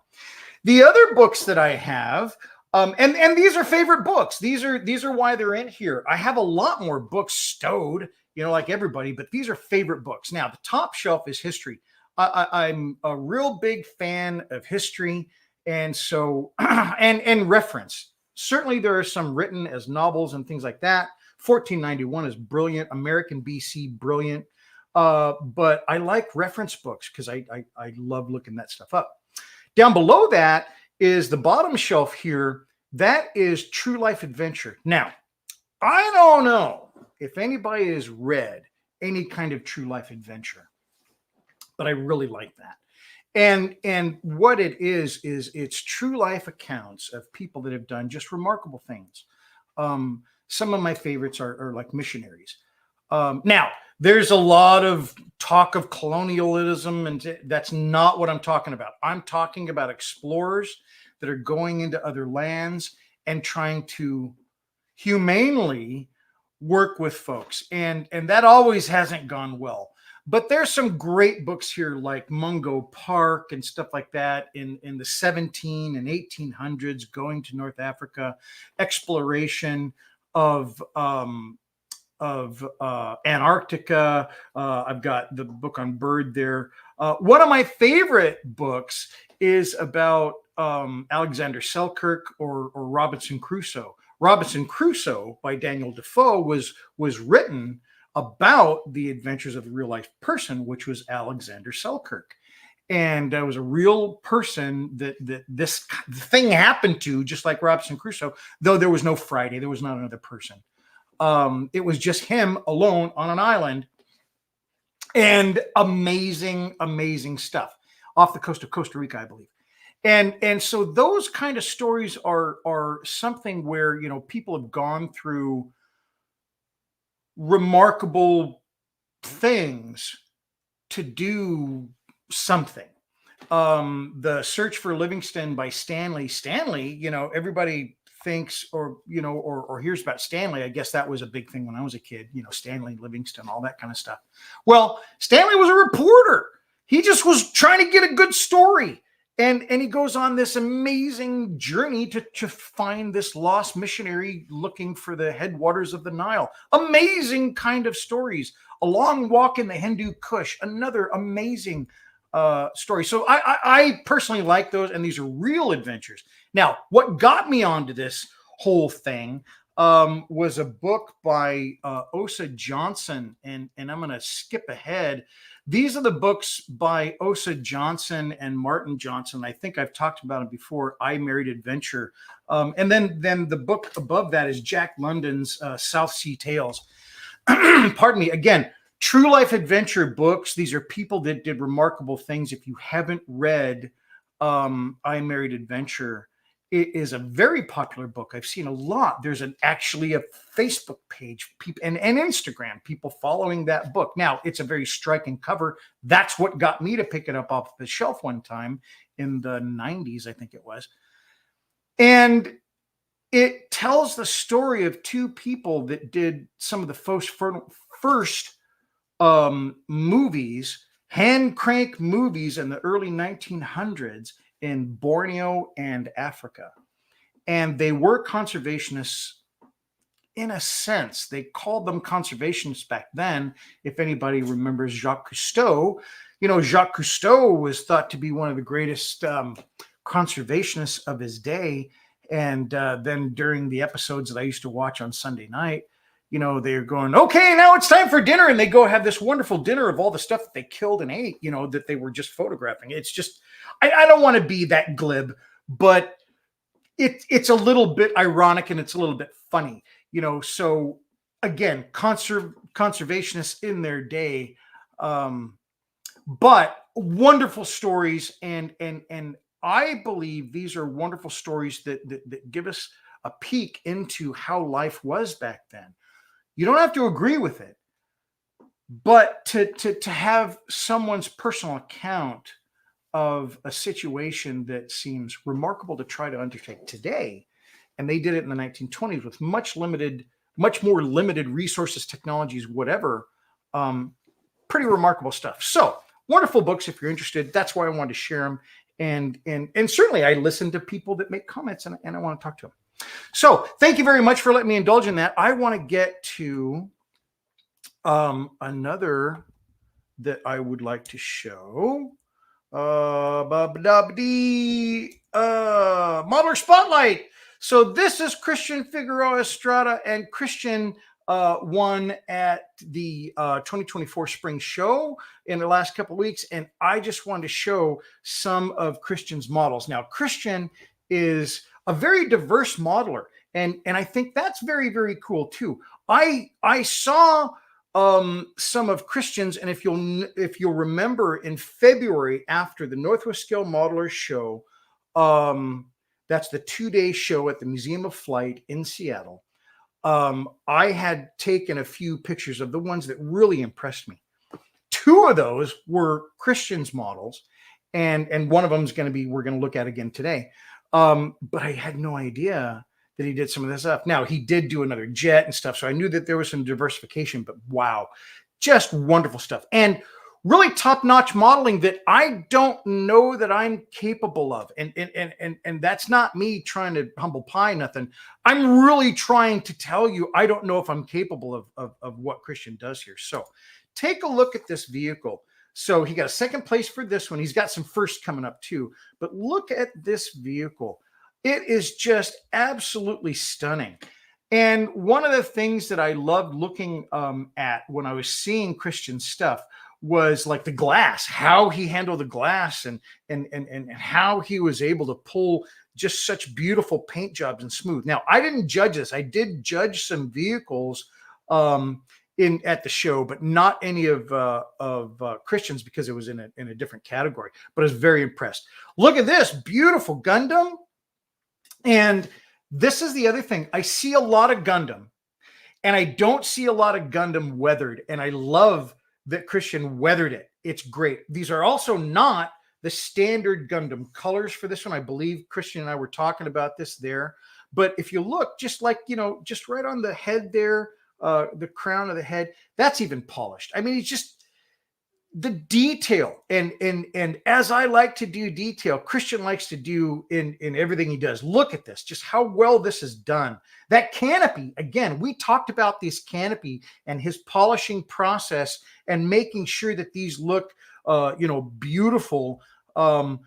The other books that I have, and these are favorite books. These are why they're in here. I have a lot more books stowed, you know, like everybody, but these are favorite books. Now, the top shelf is history. I'm a real big fan of history, and so and reference. Certainly, there are some written as novels and things like that. 1491 is brilliant. American BC, brilliant. But I like reference books because I love looking that stuff up. Down below that is the bottom shelf here. That is True Life Adventure. Now, I don't know if anybody has read any kind of true life adventure, but I really like that. And what it is it's true life accounts of people that have done just remarkable things. Some of my favorites are like missionaries. Now, there's a lot of talk of colonialism, and that's not what I'm talking about. I'm talking about explorers that are going into other lands and trying to humanely work with folks, and that always hasn't gone well. But there's some great books here like Mungo Park and stuff like that in the 17 and 1800s, going to North Africa, exploration of Antarctica. I've got the book on Bird there. One of my favorite books is about Alexander Selkirk or Robinson Crusoe. Robinson Crusoe by Daniel Defoe was written about the adventures of a real life person, which was Alexander Selkirk. And was a real person that this thing happened to, just like Robinson Crusoe, though there was no Friday, there was not another person. It was just him alone on an island, and amazing stuff off the coast of Costa Rica, I believe. And so those kind of stories are something where, people have gone through remarkable things to do something. The Search for Livingstone by Stanley, everybody thinks or hears about Stanley. I guess that was a big thing when I was a kid, Stanley Livingstone, all that kind of stuff. Well, Stanley was a reporter. He just was trying to get a good story. And he goes on this amazing journey to find this lost missionary looking for the headwaters of the Nile. Amazing kind of stories. A Long Walk in the Hindu Kush, another amazing story. So I personally like those, and these are real adventures. Now, what got me onto this whole thing was a book by Osa Johnson, and I'm going to skip ahead. These are the books by Osa Johnson and Martin Johnson. I think I've talked about it before, I Married Adventure. And then the book above that is Jack London's South Sea Tales. Pardon me. Again, true life adventure books. These are people that did remarkable things. If you haven't read I Married Adventure, it is a very popular book. I've seen a lot. There's actually a Facebook page and Instagram, people following that book. Now, it's a very striking cover. That's what got me to pick it up off the shelf one time in the 90s, I think it was. And it tells the story of two people that did some of the first movies, hand crank movies in the early 1900s in Borneo and Africa. And they were conservationists in a sense. They called them conservationists back then. If anybody remembers Jacques Cousteau, Jacques Cousteau was thought to be one of the greatest conservationists of his day. And then during the episodes that I used to watch on Sunday night, they're going, okay, now it's time for dinner. And they go have this wonderful dinner of all the stuff that they killed and ate, that they were just photographing. It's just, I don't want to be that glib, but it's a little bit ironic and it's a little bit funny, so again, conservationists in their day, but wonderful stories. And I believe these are wonderful stories that give us a peek into how life was back then. You don't have to agree with it, but to have someone's personal account of a situation that seems remarkable to try to undertake today, and they did it in the 1920s with much more limited resources, technologies, whatever. Pretty remarkable stuff. So wonderful books if you're interested. That's why I wanted to share them. And certainly I listen to people that make comments and I want to talk to them. So thank you very much for letting me indulge in that. I want to get to another that I would like to show. Modular Spotlight. So this is Christian Figueroa Estrada, and Christian won at the 2024 spring show in the last couple of weeks. And I just wanted to show some of Christian's models. Now, Christian is a very diverse modeler. And I think that's very, very cool too. I saw some of Christian's, and if you'll remember, in February after the Northwest Scale Modelers show, that's the 2-day show at the Museum of Flight in Seattle. I had taken a few pictures of the ones that really impressed me. 2 of those were Christian's models, and one of them is going to be, we're going to look at again today. But I had no idea that he did some of this stuff. Now, he did do another jet and stuff, so I knew that there was some diversification, but wow, just wonderful stuff. And really top-notch modeling that I don't know that I'm capable of. And that's not me trying to humble pie nothing. I'm really trying to tell you, I don't know if I'm capable of what Christian does here. So take a look at this vehicle. So he got a second place for this one. He's got some firsts coming up too. But look at this vehicle. It is just absolutely stunning. And one of the things that I loved looking at when I was seeing Christian's stuff was like the glass, how he handled the glass, and how he was able to pull just such beautiful paint jobs and smooth. Now, I didn't judge this. I did judge some vehicles at the show, but not any of Christian's, because it was in a different category. But I was very impressed. Look at this beautiful Gundam. And this is the other thing. I see a lot of Gundam, and I don't see a lot of Gundam weathered. And I love that Christian weathered it. It's great. These are also not the standard Gundam colors for this one. I believe Christian and I were talking about this there. But if you look, just like, just right on the head there, the crown of the head, that's even polished. I mean, it's just the detail. And as I like to do detail, Christian likes to do in everything he does. Look at this, just how well this is done. That canopy, again, we talked about this canopy and his polishing process and making sure that these look, beautiful. And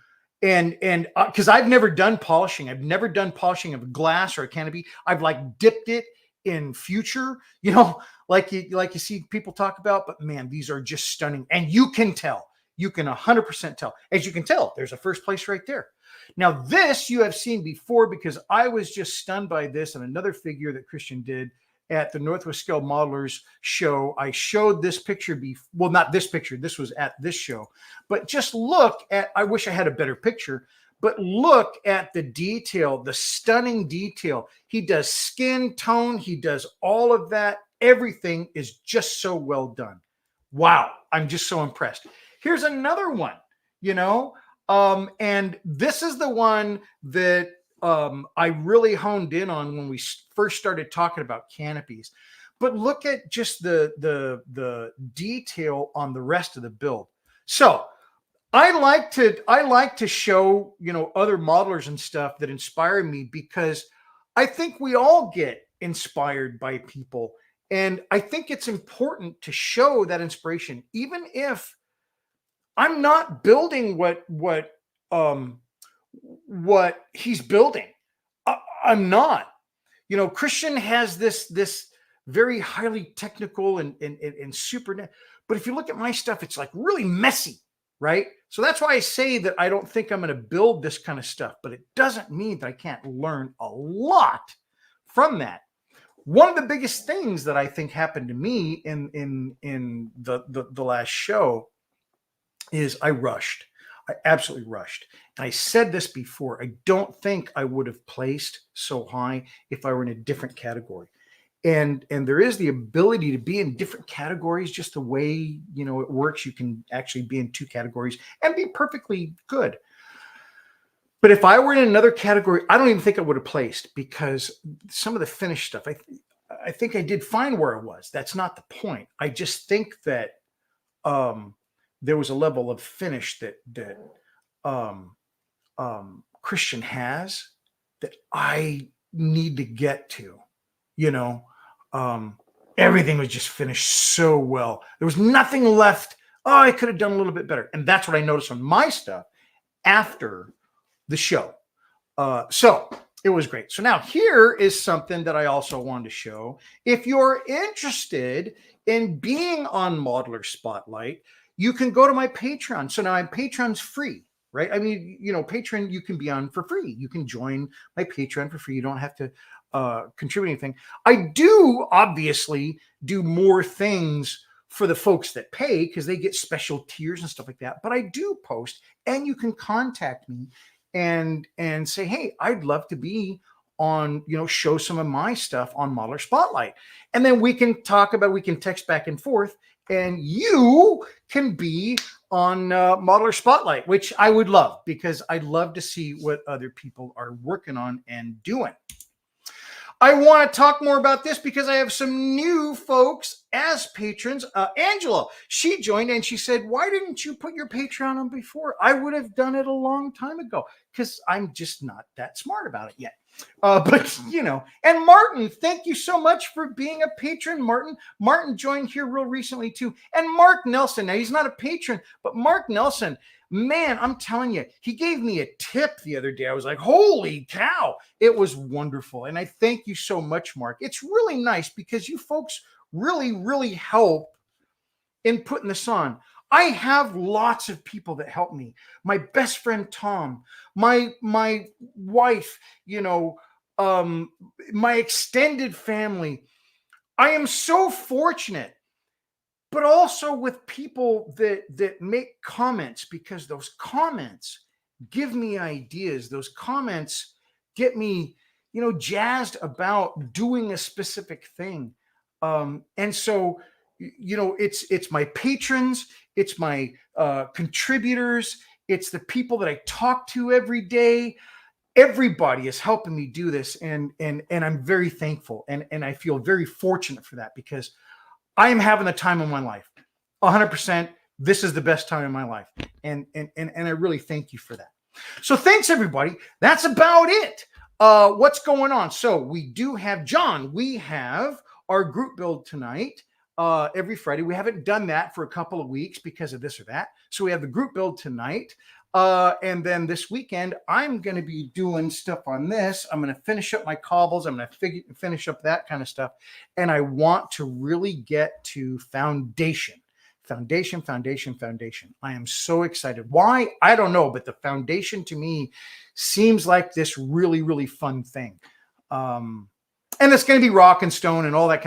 because I've never done polishing. I've never done polishing of a glass or a canopy. I've like dipped it in future, like you see people talk about, but man, these are just stunning. And you can 100% tell. As you can tell, there's a first place right there. Now, this you have seen before, because I was just stunned by this and another figure that Christian did at the Northwest Scale Modelers show. I showed this picture well, not this picture. This was at this show, but just look at, I wish I had a better picture, but look at the detail, the stunning detail. He does skin tone. He does all of that. Everything is just so well done. Wow. I'm just so impressed. Here's another one, and this is the one that I really honed in on when we first started talking about canopies. But look at just the detail on the rest of the build. So I like to show, other modelers and stuff that inspire me, because I think we all get inspired by people. And I think it's important to show that inspiration, even if I'm not building what he's building. I'm not. Christian has this very highly technical and super. But if you look at my stuff, it's like really messy. Right? So that's why I say that I don't think I'm going to build this kind of stuff, but it doesn't mean that I can't learn a lot from that. One of the biggest things that I think happened to me in the last show is I rushed. I absolutely rushed. And I said this before, I don't think I would have placed so high if I were in a different category. And there is the ability to be in different categories, just the way, it works. You can actually be in 2 categories and be perfectly good. But if I were in another category, I don't even think I would have placed, because some of the finished stuff, I think I did fine where I was. That's not the point. I just think that there was a level of finish that Christian has that I need to get to, everything was just finished so well. There was nothing left. Oh, I could have done a little bit better. And that's what I noticed on my stuff after the show. So it was great. So now here is something that I also wanted to show. If you're interested in being on Modeler Spotlight, you can go to my Patreon. So now Patreon's free, right? I mean, Patreon, you can be on for free. You can join my Patreon for free. You don't have to contributing thing. I do obviously do more things for the folks that pay because they get special tiers and stuff like that. But I do post, and you can contact me and say, hey, I'd love to be on, show some of my stuff on Modular Spotlight. And then we can text back and forth, and you can be on Modular Spotlight, which I would love, because I'd love to see what other people are working on and doing. I want to talk more about this because I have some new folks as patrons. Angela, she joined and she said, why didn't you put your Patreon on before? I would have done it a long time ago because I'm just not that smart about it yet. But, and Martin, thank you so much for being a patron, Martin. Martin joined here real recently too. And Mark Nelson, now he's not a patron, but Mark Nelson, man, I'm telling you, he gave me a tip the other day. I was like, holy cow, it was wonderful. And I thank you so much, Mark. It's really nice because you folks really, really help in putting this on. I have lots of people that help me. My best friend, Tom, my wife, my extended family. I am so fortunate, but also with people that make comments, because those comments give me ideas. Those comments get me, jazzed about doing a specific thing. And so, it's my patrons, it's my contributors, it's the people that I talk to every day. Everybody is helping me do this, and I'm very thankful, and I feel very fortunate for that, because I am having the time of my life. 100%. This is the best time in my life, and I really thank you for that. So thanks, everybody. That's about it. What's going on? So we do have John. We have our group build tonight. Every Friday. We haven't done that for a couple of weeks because of this or that. So we have the group build tonight. And then this weekend, I'm going to be doing stuff on this. I'm going to finish up my cobbles. I'm going to finish up that kind of stuff. And I want to really get to foundation. I am so excited. Why? I don't know. But the foundation to me seems like this really, really fun thing. And it's going to be rock and stone and all that kind of